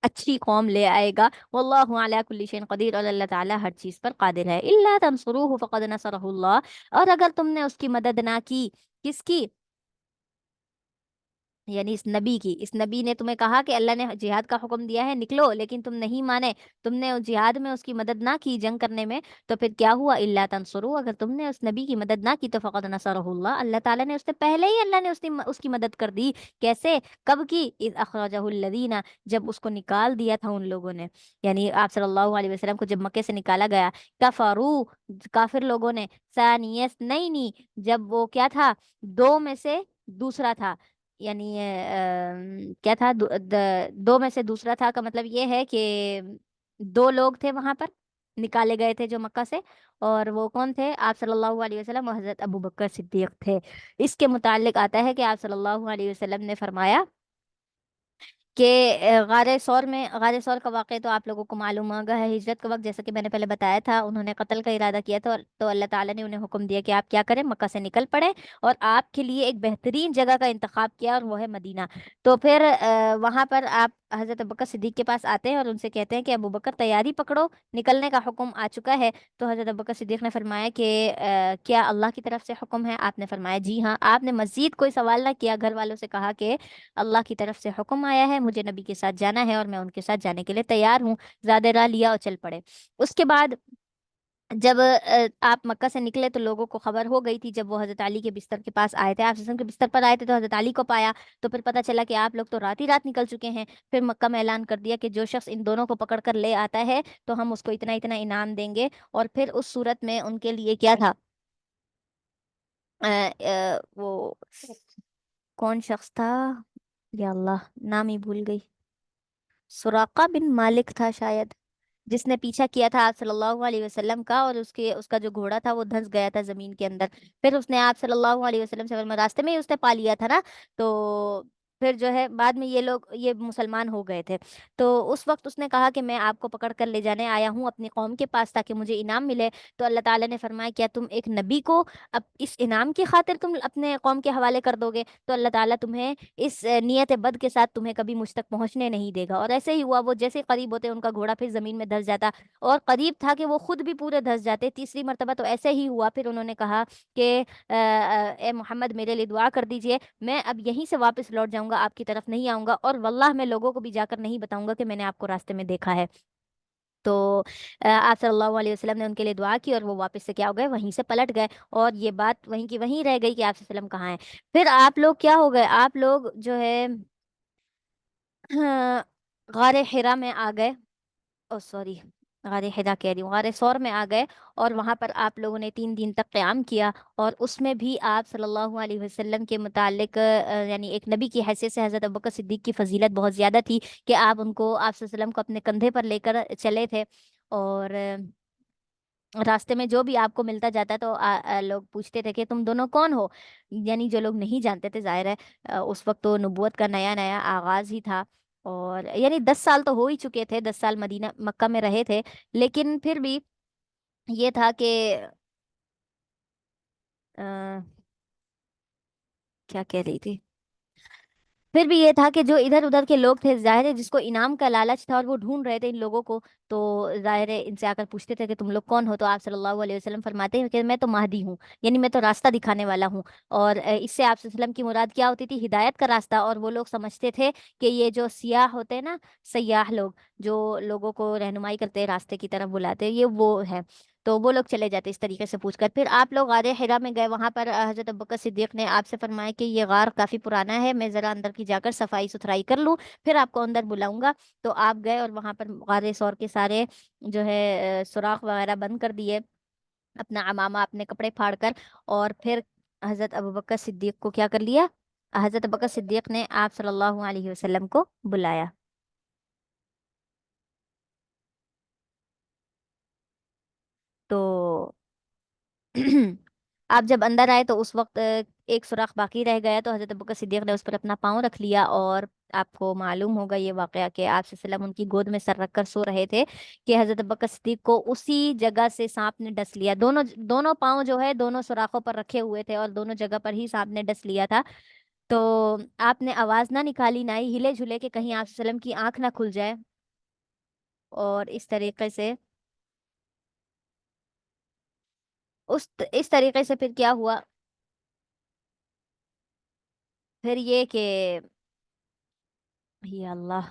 Speaker 1: اچھی قوم لے آئے گا۔ واللہ علی کل شیء قدیر، اور اللہ تعالیٰ ہر چیز پر قادر ہے۔ الا تنصروه فقد نصرہ اللہ، اور اگر تم نے اس کی مدد نہ کی، کس کی، یعنی اس نبی کی، اس نبی نے تمہیں کہا کہ اللہ نے جہاد کا حکم دیا ہے نکلو، لیکن تم نہیں مانے، تم نے اس جہاد میں اس کی مدد نہ کی، جنگ کرنے میں، تو پھر کیا ہوا، الا تنصروا، اگر تم نے اس نبی کی مدد نہ کی تو فقد نصرہ اللہ، اللہ تعالیٰ نے اس سے پہلے ہی اللہ نے اس کی مدد کر دی۔ کیسے، کب کی، اذ اخرجہ الذین، جب اس کو نکال دیا تھا ان لوگوں نے، یعنی آپ صلی اللہ علیہ وسلم کو جب مکے سے نکالا گیا، کفروا، کافر لوگوں نے، ثانیہ اثنین، جب وہ کیا تھا، دو میں سے دوسرا تھا، یعنی کیا تھا، دو میں سے دوسرا تھا کا مطلب یہ ہے کہ دو لوگ تھے وہاں پر نکالے گئے تھے جو مکہ سے، اور وہ کون تھے، آپ صلی اللہ علیہ وسلم اور حضرت ابو بکر صدیق تھے۔ اس کے متعلق آتا ہے کہ آپ صلی اللہ علیہ وسلم نے فرمایا کہ غار سور کا واقعہ تو آپ لوگوں کو معلوم ہوگا ہے، ہجرت کے وقت جیسا کہ میں نے پہلے بتایا تھا انہوں نے قتل کا ارادہ کیا تھا، تو اللہ تعالیٰ نے انہیں حکم دیا کہ آپ کیا کریں، مکہ سے نکل پڑے اور آپ کے لیے ایک بہترین جگہ کا انتخاب کیا اور وہ ہے مدینہ۔ تو پھر وہاں پر آپ حضرت ابوبکر صدیق کے پاس آتے ہیں اور ان سے کہتے ہیں کہ ابوبکر تیاری پکڑو، نکلنے کا حکم آ چکا ہے۔ تو حضرت ابوبکر صدیق نے فرمایا کہ کیا اللہ کی طرف سے حکم ہے؟ آپ نے فرمایا جی ہاں۔ آپ نے مزید کوئی سوال نہ کیا، گھر والوں سے کہا کہ اللہ کی طرف سے حکم آیا ہے، مجھے نبی کے ساتھ جانا ہے اور میں ان کے ساتھ جانے کے لیے تیار ہوں، زیادہ راہ لیا اور چل پڑے۔ اس کے بعد جب آپ مکہ سے نکلے تو لوگوں کو خبر ہو گئی تھی، جب وہ حضرت علی کے بستر کے پاس آئے تھے، آپ وسلم کے بستر پر آئے تھے تو حضرت علی کو پایا، تو پھر پتہ چلا کہ آپ لوگ تو رات ہی رات نکل چکے ہیں۔ پھر مکہ میں اعلان کر دیا کہ جو شخص ان دونوں کو پکڑ کر لے آتا ہے تو ہم اس کو اتنا اتنا انعام دیں گے، اور پھر اس صورت میں ان کے لیے کیا تھا، وہ کون شخص تھا، یا اللہ نام ہی بھول گئی، سراقہ بن مالک تھا شاید، جس نے پیچھا کیا تھا آپ صلی اللہ علیہ وسلم کا، اور اس کا جو گھوڑا تھا وہ دھنس گیا تھا زمین کے اندر۔ پھر اس نے آپ صلی اللہ علیہ وسلم سے فرمایا، راستے میں ہی اس نے پا لیا تھا نا، تو پھر جو ہے بعد میں یہ مسلمان ہو گئے تھے۔ تو اس وقت اس نے کہا کہ میں آپ کو پکڑ کر لے جانے آیا ہوں اپنی قوم کے پاس تاکہ مجھے انعام ملے۔ تو اللہ تعالیٰ نے فرمایا کیا تم ایک نبی کو اب اس انعام کی خاطر تم اپنے قوم کے حوالے کر دو گے؟ تو اللہ تعالیٰ تمہیں اس نیت بد کے ساتھ تمہیں کبھی مجھ تک پہنچنے نہیں دے گا۔ اور ایسے ہی ہوا، وہ جیسے قریب ہوتے ان کا گھوڑا پھر زمین میں دھس جاتا، اور قریب تھا کہ وہ خود بھی پورے دھس جاتے۔ تیسری مرتبہ تو ایسے ہی ہوا، پھر انہوں نے کہا کہ اے محمد میرے لیے دعا کر دیجئے، میں اب یہیں سے واپس لوٹ جاؤں گا، آپ کی طرف نہیں آؤں گا، اور واللہ میں لوگوں کو بھی جا کر نہیں بتاؤں گا کہ میں نے آپ کو راستے میں دیکھا ہے۔ تو آپ صلی اللہ علیہ وسلم نے ان کے لیے دعا کی اور وہ واپس سے کیا ہو گئے، وہیں سے پلٹ گئے، اور یہ بات وہیں کی وہیں رہ گئی کہ آپ صلی اللہ علیہ وسلم کہاں ہیں۔ پھر آپ لوگ کیا ہو گئے، آپ لوگ جو ہے غار حرا میں آ گئے، او سوری، غار حرا کہہ رہی ہوں، غار سور میں آ گئے، اور وہاں پر آپ لوگوں نے 3 دن تک قیام کیا، اور اس میں بھی آپ صلی اللہ علیہ وسلم کے متعلق یعنی ایک نبی کی حیثیت سے حضرت ابوبکر صدیق کی فضیلت بہت زیادہ تھی کہ آپ ان کو، آپ صلی اللہ علیہ وسلم کو اپنے کندھے پر لے کر چلے تھے، اور راستے میں جو بھی آپ کو ملتا جاتا تو لوگ پوچھتے تھے کہ تم دونوں کون ہو، یعنی جو لوگ نہیں جانتے تھے، ظاہر ہے اس وقت تو نبوت کا نیا نیا آغاز ہی تھا، اور یعنی 10 سال تو ہو ہی چکے تھے، 10 سال مدینہ مکہ میں رہے تھے، لیکن پھر بھی یہ تھا کہ آ، کیا کہہ رہی تھی، پھر بھی یہ تھا کہ جو ادھر ادھر کے لوگ تھے، ظاہر ہے جس کو انعام کا لالچ تھا اور وہ ڈھونڈ رہے تھے ان لوگوں کو، تو ظاہر ہے ان سے آ کر پوچھتے تھے کہ تم لوگ کون ہو، تو آپ صلی اللہ علیہ وسلم فرماتے ہیں کہ میں تو مہدی ہوں، یعنی میں تو راستہ دکھانے والا ہوں، اور اس سے آپ صلی اللہ علیہ وسلم کی مراد کیا ہوتی تھی، ہدایت کا راستہ، اور وہ لوگ سمجھتے تھے کہ یہ جو سیاح ہوتے ہیں نا، سیاح لوگ جو لوگوں کو رہنمائی کرتے ہیں، راستے کی طرف بلاتے ہیں، یہ وہ ہے، تو وہ لوگ چلے جاتے اس طریقے سے پوچھ کر۔ پھر آپ لوگ غار حرا میں گئے، وہاں پر حضرت ابوبکر صدیق نے آپ سے فرمایا کہ یہ غار کافی پرانا ہے، میں ذرا اندر کی جا کر صفائی ستھرائی کر لوں، پھر آپ کو اندر بلاؤں گا۔ تو آپ گئے اور وہاں پر غار سور کے سارے جو ہے سوراخ وغیرہ بند کر دیے، اپنا عمامہ اپنے کپڑے پھاڑ کر، اور پھر حضرت ابوبکر صدیق کو کیا کر لیا، حضرت ابوبکر صدیق نے آپ صلی اللہ علیہ وسلم کو بلایا۔ تو آپ جب اندر آئے تو اس وقت ایک سوراخ باقی رہ گیا، تو حضرت ابوبکر صدیق نے اس پر اپنا پاؤں رکھ لیا، اور آپ کو معلوم ہوگا یہ واقعہ کہ آپ صلی اللہ علیہ وسلم ان کی گود میں سر رکھ کر سو رہے تھے کہ حضرت ابوبکر صدیق کو اسی جگہ سے سانپ نے ڈس لیا، دونوں دونوں پاؤں جو ہے دونوں سوراخوں پر رکھے ہوئے تھے، اور دونوں جگہ پر ہی سانپ نے ڈس لیا تھا۔ تو آپ نے آواز نہ نکالی، نہ ہی ہلے جھلے کہ کہیں آپ صلی اللہ علیہ وسلم کی آنکھ نہ کھل جائے، اور اس طریقے سے اس طریقے سے پھر کیا ہوا، پھر یہ کہ یا اللہ،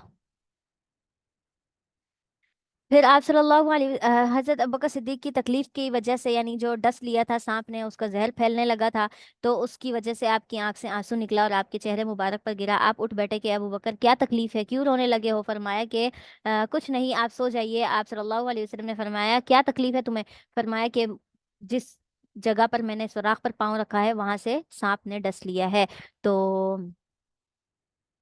Speaker 1: پھر آپ صلی اللہ علیہ حضرت ابوبکر صدیق کی تکلیف کی وجہ سے، یعنی جو ڈس لیا تھا سانپ نے، اس کا زہر پھیلنے لگا تھا، تو اس کی وجہ سے آپ کی آنکھ سے آنسو نکلا اور آپ کے چہرے مبارک پر گرا، آپ اٹھ بیٹھے کہ ابو بکر کیا تکلیف ہے، کیوں رونے لگے ہو؟ فرمایا کہ کچھ نہیں، آپ سو جائیے۔ آپ صلی اللہ علیہ وسلم نے فرمایا کیا تکلیف ہے تمہیں؟ فرمایا کہ جس جگہ پر میں نے سوراخ پر پاؤں رکھا ہے وہاں سے سانپ نے ڈس لیا ہے۔ تو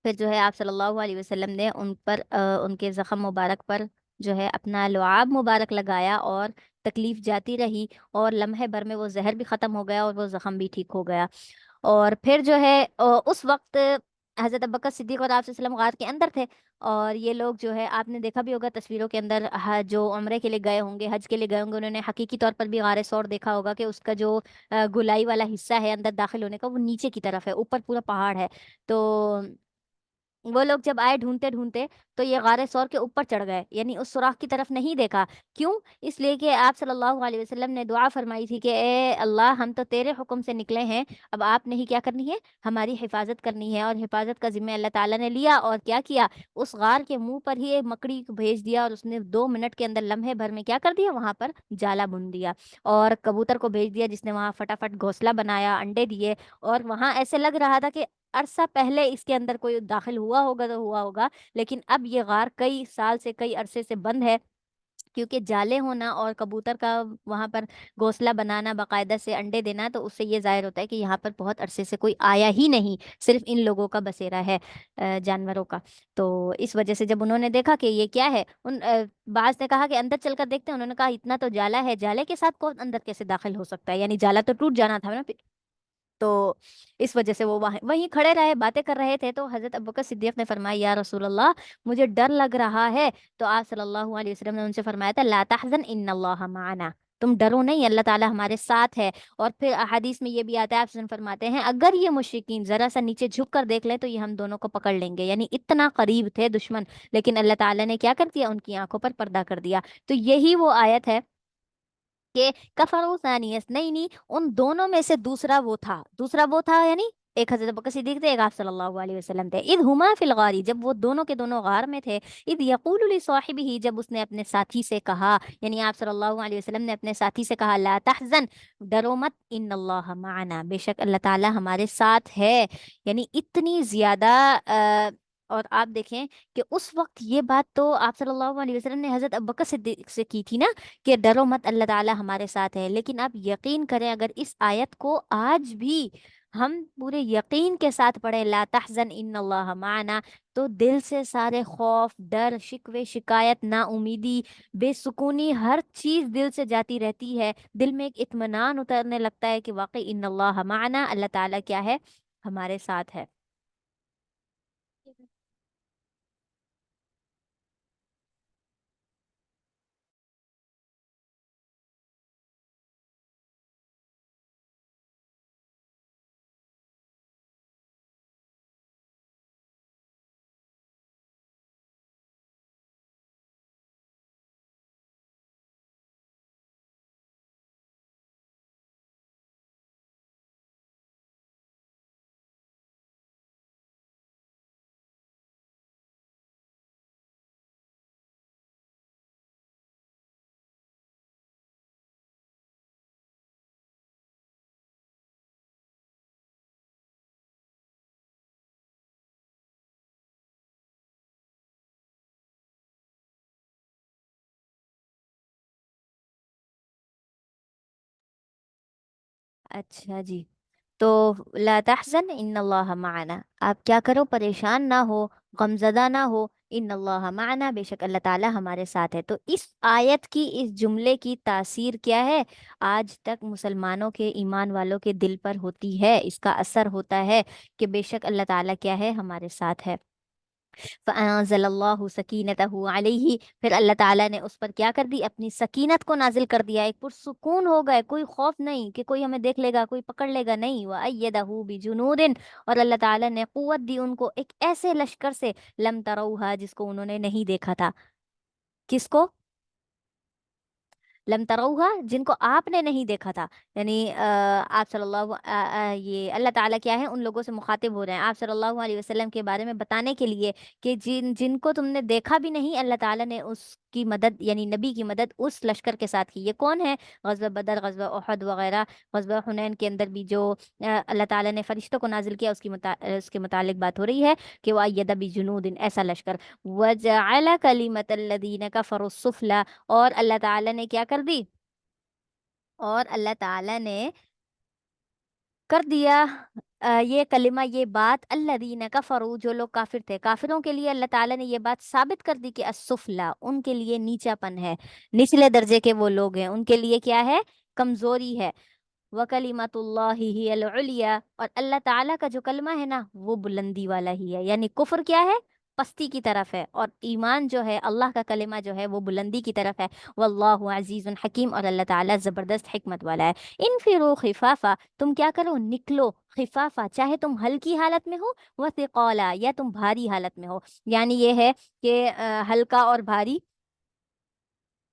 Speaker 1: پھر جو ہے آپ صلی اللہ علیہ وسلم نے ان پر ان کے زخم مبارک پر جو ہے اپنا لعاب مبارک لگایا، اور تکلیف جاتی رہی، اور لمحے بھر میں وہ زہر بھی ختم ہو گیا اور وہ زخم بھی ٹھیک ہو گیا۔ اور پھر جو ہے اس وقت حضرت ابوبکر صدیق اور آپ صلی اللہ علیہ وسلم غار کے اندر تھے، اور یہ لوگ جو ہے آپ نے دیکھا بھی ہوگا تصویروں کے اندر، جو عمرے کے لیے گئے ہوں گے، حج کے لیے گئے ہوں گے، انہوں نے حقیقی طور پر بھی غار ثور دیکھا ہوگا کہ اس کا جو گلائی والا حصہ ہے اندر داخل ہونے کا، وہ نیچے کی طرف ہے، اوپر پورا پہاڑ ہے۔ تو وہ لوگ جب آئے ڈھونڈتے ڈھونڈتے، تو یہ غار ثور کے اوپر چڑھ گئے، یعنی اس سوراخ کی طرف نہیں دیکھا۔ کیوں؟ اس لیے کہ آپ صلی اللہ علیہ وسلم نے دعا فرمائی تھی کہ اے اللہ، ہم تو تیرے حکم سے نکلے ہیں، اب آپ نے ہی کیا کرنی ہے؟ ہماری حفاظت کرنی ہے۔ اور حفاظت کا ذمہ اللہ تعالیٰ نے لیا، اور کیا کیا؟ اس غار کے منہ پر ہی ایک مکڑی کو بھیج دیا، اور اس نے 2 منٹ کے اندر، لمحے بھر میں کیا کر دیا؟ وہاں پر جالا بن دیا، اور کبوتر کو بھیج دیا جس نے وہاں فٹافٹ گھونسلہ بنایا، انڈے دیے، اور وہاں ایسے لگ رہا تھا کہ عرصہ پہلے اس کے اندر کوئی داخل ہوا ہوگا تو ہوا ہوگا، لیکن اب یہ غار کئی سال سے، کئی عرصے سے بند ہے، کیونکہ جالے ہونا اور کبوتر کا وہاں پر گھونسلہ بنانا، باقاعدہ سے انڈے دینا، تو اس سے یہ ظاہر ہوتا ہے کہ یہاں پر بہت عرصے سے کوئی آیا ہی نہیں، صرف ان لوگوں کا بسیرا ہے، جانوروں کا۔ تو اس وجہ سے جب انہوں نے دیکھا کہ یہ کیا ہے، بعض نے کہا کہ اندر چل کر دیکھتے ہیں، انہوں نے کہا اتنا تو جالا ہے، جالے کے ساتھ کون اندر کیسے داخل ہو سکتا ہے؟ یعنی جالا تو ٹوٹ جانا تھا نا۔ تو اس وجہ سے وہ وہیں کھڑے رہے، باتیں کر رہے تھے، تو حضرت ابوبکر صدیق نے فرمایا یا رسول اللہ، مجھے ڈر لگ رہا ہے۔ تو آپ صلی اللہ علیہ وسلم نے ان سے فرمایا تھا لا تحزن ان اللہ معنا، تم ڈرو نہیں، اللہ تعالیٰ ہمارے ساتھ ہے۔ اور پھر احادیث میں یہ بھی آتا ہے، آپ صلی اللہ علیہ وسلم فرماتے ہیں اگر یہ مشرکین ذرا سا نیچے جھک کر دیکھ لیں تو یہ ہم دونوں کو پکڑ لیں گے، یعنی اتنا قریب تھے دشمن، لیکن اللہ تعالیٰ نے کیا کر دیا؟ ان کی آنکھوں پر پردہ کر دیا۔ تو یہی وہ آیت ہے کہ کفروا ثانی اثنین، ان دونوں میں سے دوسرا وہ تھا، دوسرا وہ تھا، یعنی ایک حضرت بکر صدیق تھے، ایک آپ صلی اللہ علیہ وسلم تھے، اذ ہما فی الغار، جب وہ دونوں کے دونوں غار میں تھے، اذ یقول لصاحبہ، جب اس نے اپنے ساتھی سے کہا، یعنی آپ صلی اللہ علیہ وسلم نے اپنے ساتھی سے کہا لا تحزن، ڈرو مت، ان اللہ معنا، بے شک اللہ تعالی ہمارے ساتھ ہے۔ یعنی اتنی زیادہ اور آپ دیکھیں کہ اس وقت یہ بات تو آپ صلی اللہ علیہ وسلم نے حضرت ابوبکر صدیق سے کی تھی نا، کہ ڈرو مت، اللہ تعالیٰ ہمارے ساتھ ہے، لیکن آپ یقین کریں اگر اس آیت کو آج بھی ہم پورے یقین کے ساتھ پڑھیں لا تحزن ان اللہ معنا، تو دل سے سارے خوف، ڈر، شکوے، شکایت، نا امیدی، بے سکونی، ہر چیز دل سے جاتی رہتی ہے، دل میں ایک اطمینان اترنے لگتا ہے کہ واقعی ان اللہ معنا، اللہ تعالیٰ کیا ہے؟ ہمارے ساتھ ہے۔ اچھا جی، تو لا تحزن ان اللہ معنا، آپ کیا کرو؟ پریشان نہ ہو، غمزدہ نہ ہو، ان اللہ معنا، بے شک اللہ تعالی ہمارے ساتھ ہے۔ تو اس آیت کی، اس جملے کی تاثیر کیا ہے؟ آج تک مسلمانوں کے، ایمان والوں کے دل پر ہوتی ہے، اس کا اثر ہوتا ہے کہ بے شک اللہ تعالیٰ کیا ہے؟ ہمارے ساتھ ہے۔ فَأَنزَلَ اللَّهُ سَكِينَتَهُ عَلَيْهِ، پھر اللہ تعالیٰ نے اس پر کیا کر دی؟ اپنی سکینت کو نازل کر دیا، ایک پرسکون ہو گئے، کوئی خوف نہیں کہ کوئی ہمیں دیکھ لے گا، کوئی پکڑ لے گا، نہیں۔ وَأَيَّدَهُ بِجُنُودٍ، اور اللہ تعالیٰ نے قوت دی ان کو ایک ایسے لشکر سے، لم تروها، جس کو انہوں نے نہیں دیکھا تھا۔ کس کو؟ لم تروہا، جن کو آپ نے نہیں دیکھا تھا، یعنی آپ صلی اللہ یہ اللہ تعالیٰ کیا ہے؟ ان لوگوں سے مخاطب ہو رہے ہیں آپ صلی اللہ علیہ وسلم کے بارے میں بتانے کے لیے کہ جن جن کو تم نے دیکھا بھی نہیں، اللہ تعالیٰ نے اس کی مدد، یعنی نبی کی مدد اس لشکر کے ساتھ کی۔ یہ کون ہے؟ غزوہ بدر، غزوہ احد وغیرہ، غزوہ حنین کے اندر بھی جو اللہ تعالیٰ نے فرشتوں کو نازل کیا، اس کے متعلق بات ہو رہی ہے کہ وَأَيَّدَ بِجُنُودٍ، ایسا لشکر، وَجَعَلَ كَلِمَةَ الَّذِينَ كَفَرُوا السُّفْلَىٰ، اور اللہ تعالیٰ نے کیا کر دی؟ اور اللہ تعالیٰ نے کر دیا یہ کلمہ، یہ بات، الذین کفروا، جو لوگ کافر تھے، کافروں کے لیے اللہ تعالیٰ نے یہ بات ثابت کر دی کہ السفلا، ان کے لیے نیچا پن ہے، نچلے درجے کے وہ لوگ ہیں، ان کے لیے کیا ہے؟ کمزوری ہے۔ وَكَلِمَةُ اللَّهِ هِيَ الْعُلْيَا، اور اللہ تعالیٰ کا جو کلمہ ہے نا وہ بلندی والا ہی ہے، یعنی کفر کیا ہے؟ پستی کی طرف ہے، اور ایمان جو ہے اللہ کا کلمہ جو ہے وہ بلندی کی طرف ہے۔ واللہ عزیز حکیم، اور اللہ تعالیٰ زبردست حکمت والا ہے۔ انفروا خفافا، تم کیا کرو؟ نکلو خفافا، چاہے تم ہلکی حالت میں ہو، وثقالا، یا تم بھاری حالت میں ہو، یعنی یہ ہے کہ ہلکا اور بھاری،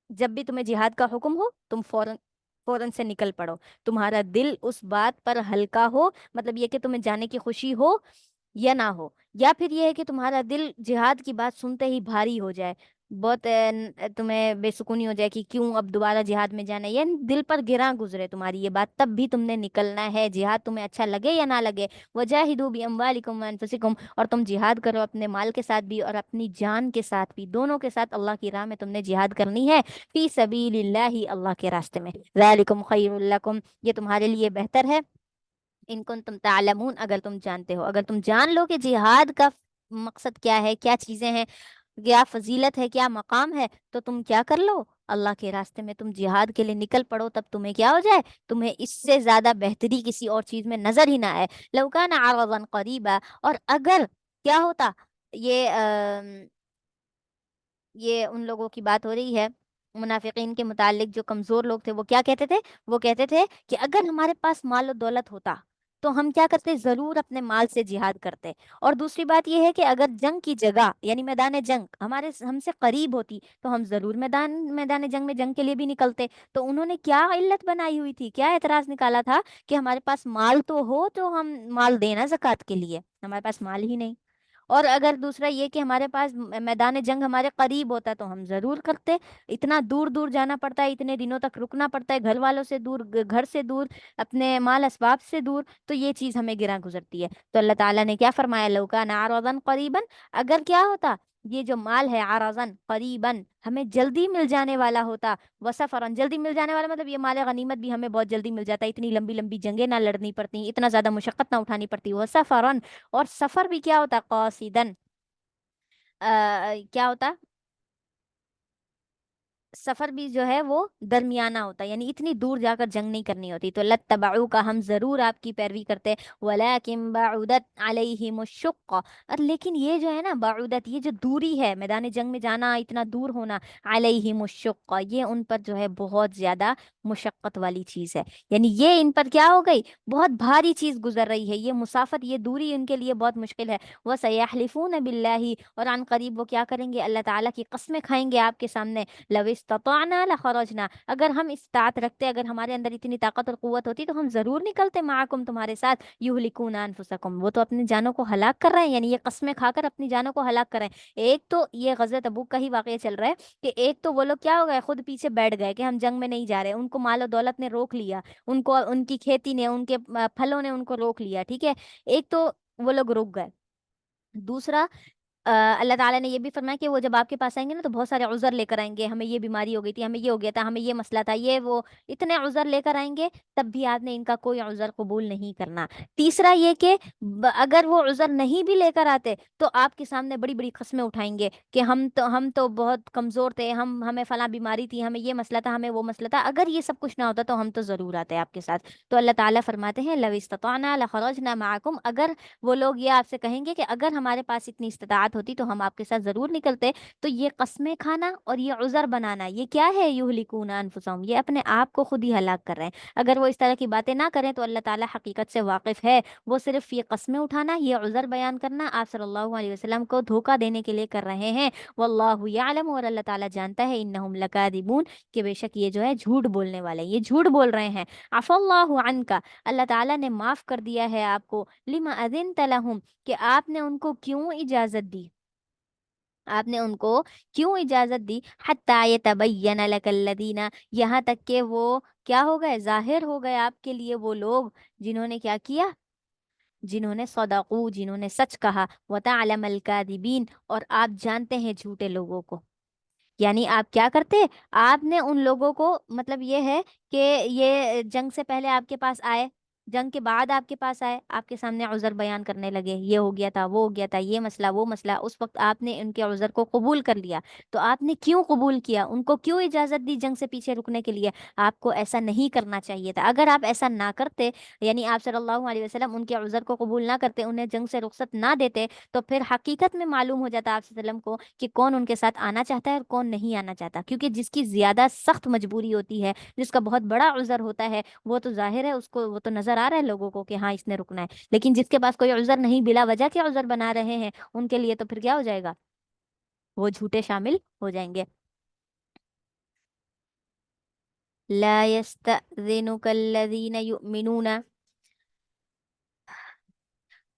Speaker 1: جب بھی تمہیں جہاد کا حکم ہو تم فوراً فوراً سے نکل پڑو، تمہارا دل اس بات پر ہلکا ہو، مطلب یہ کہ تمہیں جانے کی خوشی ہو یا نہ ہو، یا پھر یہ ہے کہ تمہارا دل جہاد کی بات سنتے ہی بھاری ہو جائے، بہت تمہیں بے سکونی ہو جائے کہ کیوں اب دوبارہ جہاد میں جانا ہے، یا دل پر گراں گزرے تمہاری یہ بات، تب بھی تم نے نکلنا ہے، جہاد تمہیں اچھا لگے یا نہ لگے۔ وجاہدوا باموالکم وانفسکم، اور تم جہاد کرو اپنے مال کے ساتھ بھی اور اپنی جان کے ساتھ بھی، دونوں کے ساتھ اللہ کی راہ میں تم نے جہاد کرنی ہے، فی سبیل اللہ، اللہ کے راستے میں۔ ذالکم خیر لکم، یہ تمہارے لیے بہتر ہے، ان کنتم تعلمون، اگر تم جانتے ہو، اگر تم جان لو کہ جہاد کا مقصد کیا ہے، کیا چیزیں ہیں، کیا فضیلت ہے، کیا مقام ہے، تو تم کیا کر لو؟ اللہ کے راستے میں تم جہاد کے لیے نکل پڑو، تب تمہیں کیا ہو جائے؟ تمہیں اس سے زیادہ بہتری کسی اور چیز میں نظر ہی نہ آئے۔ لو کان عرضا قریبا، اور اگر کیا ہوتا، یہ یہ ان لوگوں کی بات ہو رہی ہے منافقین کے متعلق، جو کمزور لوگ تھے، وہ کیا کہتے تھے؟ وہ کہتے تھے کہ اگر ہمارے پاس مال و دولت ہوتا تو ہم کیا کرتے؟ ضرور اپنے مال سے جہاد کرتے، اور دوسری بات یہ ہے کہ اگر جنگ کی جگہ یعنی میدان جنگ ہم سے قریب ہوتی تو ہم ضرور میدان جنگ میں جنگ کے لیے بھی نکلتے۔ تو انہوں نے کیا علت بنائی ہوئی تھی، کیا اعتراض نکالا تھا؟ کہ ہمارے پاس مال تو ہو تو ہم مال دینا زکوٰۃ کے لیے، ہمارے پاس مال ہی نہیں، اور اگر دوسرا یہ کہ ہمارے پاس میدان جنگ ہمارے قریب ہوتا تو ہم ضرور کرتے، اتنا دور دور جانا پڑتا ہے، اتنے دنوں تک رکنا پڑتا ہے، گھر والوں سے دور، گھر سے دور، اپنے مال اسباب سے دور، تو یہ چیز ہمیں گراں گزرتی ہے۔ تو اللہ تعالیٰ نے کیا فرمایا؟ لو کان عرضا قریبا، اگر کیا ہوتا؟ یہ جو مال ہے عرضا قریبا، ہمیں جلدی مل جانے والا ہوتا، وسفرن، جلدی مل جانے والا مطلب یہ مال غنیمت بھی ہمیں بہت جلدی مل جاتا، اتنی لمبی لمبی جنگیں نہ لڑنی پڑتی، اتنا زیادہ مشقت نہ اٹھانی پڑتی، وسفرن، اور سفر بھی کیا ہوتا؟ قاصدن، کیا ہوتا؟ سفر بھی جو ہے وہ درمیانہ ہوتا ہے، یعنی اتنی دور جا کر جنگ نہیں کرنی ہوتی، تو لتبعو کا، ہم ضرور آپ کی پیروی کرتے، ولیکن بعدت علیہم الشقہ، اور لیکن یہ جو ہے نا بعدت، یہ جو دوری ہے، میدان جنگ میں جانا، اتنا دور ہونا، علیہم الشقہ، یہ ان پر جو ہے بہت زیادہ مشقت والی چیز ہے، یعنی یہ ان پر کیا ہو گئی؟ بہت بھاری چیز گزر رہی ہے، یہ مسافت، یہ دوری ان کے لیے بہت مشکل ہے۔ وَسَيَحْلِفُونَ بِاللَّهِ، اور عن قریب وہ کیا کریں گے؟ اللہ تعالیٰ کی قسمیں کھائیں گے آپ کے سامنے، لو استطعنا لخرجنا، اگر ہم استطاعت رکھتے، اگر ہمارے اندر اتنی طاقت اور قوت ہوتی تو ہم ضرور نکلتے، معکم، تمہارے ساتھ، یہلکون انفسکم، وہ تو اپنی جانوں کو ہلاک کر رہے ہیں، یعنی یہ قسمیں کھا کر اپنی جانوں کو ہلاک کر رہے ہیں۔ ایک تو یہ غزوہ تبوک کا ہی واقعہ چل رہا ہے کہ ایک تو وہ لوگ کیا ہو گئے؟ خود پیچھے بیٹھ گئے کہ ہم جنگ میں نہیں جا رہے، ان کو مال و دولت نے روک لیا، ان کو ان کی کھیتی نے، ان کے پھلوں نے ان کو روک لیا، ٹھیک ہے، ایک تو وہ لوگ رک گئے، دوسرا اللہ تعالیٰ نے یہ بھی فرمایا کہ وہ جب آپ کے پاس آئیں گے نا تو بہت سارے عذر لے کر آئیں گے، ہمیں یہ بیماری ہو گئی تھی، ہمیں یہ ہو گیا تھا، ہمیں یہ مسئلہ تھا، یہ وہ، اتنے عذر لے کر آئیں گے، تب بھی آپ نے ان کا کوئی عذر قبول نہیں کرنا۔ تیسرا یہ کہ اگر وہ عذر نہیں بھی لے کر آتے تو آپ کے سامنے بڑی بڑی قسمیں اٹھائیں گے کہ ہم تو بہت کمزور تھے، ہمیں فلاں بیماری تھی، ہمیں یہ مسئلہ تھا، ہمیں وہ مسئلہ تھا، اگر یہ سب کچھ نہ ہوتا تو ہم تو ضرور آتے آپ کے ساتھ۔ تو اللہ تعالیٰ فرماتے ہیں لو استطعنا لخرجنا معکم، اگر وہ لوگ یہ آپ سے کہیں گے کہ اگر ہمارے پاس اتنی استطاعت ہوتی تو ہم آپ کے ساتھ ضرور نکلتے، تو یہ قسمیں کھانا اور یہ عذر بنانا، یہ کیا ہے؟ یہلکون انفسہم، یہ اپنے آپ کو خود ہی ہلاک کر رہے ہیں۔ اگر وہ اس طرح کی باتیں نہ کریں تو اللہ تعالیٰ حقیقت سے واقف ہے، وہ صرف یہ قسمیں اٹھانا، یہ عذر بیان کرنا آپ صلی اللہ علیہ وسلم کو دھوکہ دینے کے لیے کر رہے ہیں۔ واللہ یعلم، اور اللہ تعالیٰ جانتا ہے، انہم لکاذبون، کہ بے شک یہ جو ہے جھوٹ بولنے والے، یہ جھوٹ بول رہے ہیں۔ عفا اللہ عنک، اللہ تعالیٰ نے معاف کر دیا ہے آپ کو، لما اذنت لہم، کہ آپ نے ان کو کیوں اجازت دی، آپ نے ان کو کیوں اجازت دی، حتی یتبین لک الذین، یہاں تک کہ وہ کیا ہو گئے؟ ظاہر ہو گئے آپ کے لیے وہ لوگ جنہوں نے کیا کیا؟ جنہوں نے صدقو، جنہوں نے سچ کہا، وتعلم الکاذبین، اور آپ جانتے ہیں جھوٹے لوگوں کو، یعنی آپ کیا کرتے؟ آپ نے ان لوگوں کو، مطلب یہ ہے کہ یہ جنگ سے پہلے آپ کے پاس آئے، جنگ کے بعد آپ کے پاس آئے، آپ کے سامنے عذر بیان کرنے لگے، یہ ہو گیا تھا، وہ ہو گیا تھا، یہ مسئلہ وہ مسئلہ، اس وقت آپ نے ان کے عذر کو قبول کر لیا، تو آپ نے کیوں قبول کیا؟ ان کو کیوں اجازت دی جنگ سے پیچھے رکنے کے لیے؟ آپ کو ایسا نہیں کرنا چاہیے تھا۔ اگر آپ ایسا نہ کرتے، یعنی آپ صلی اللہ علیہ وسلم ان کے عذر کو قبول نہ کرتے، انہیں جنگ سے رخصت نہ دیتے، تو پھر حقیقت میں معلوم ہو جاتا آپ صلی اللہ علیہ وسلم کو کہ کون ان کے ساتھ آنا چاہتا ہے اور کون نہیں آنا چاہتا، کیونکہ جس کی زیادہ سخت مجبوری ہوتی ہے، جس کا بہت بڑا عذر ہوتا ہے، وہ تو ظاہر ہے اس کو، وہ تو نظر آ رہا ہے لوگوں کو کہ ہاں اس نے رکنا ہے، لیکن جس کے پاس کوئی عذر نہیں، بلا وجہ کے عذر بنا رہے ہیں، ان کے لیے تو پھر کیا ہو جائے گا؟ وہ جھوٹے شامل ہو جائیں گے۔ لا يستأذنك الذين يؤمنون،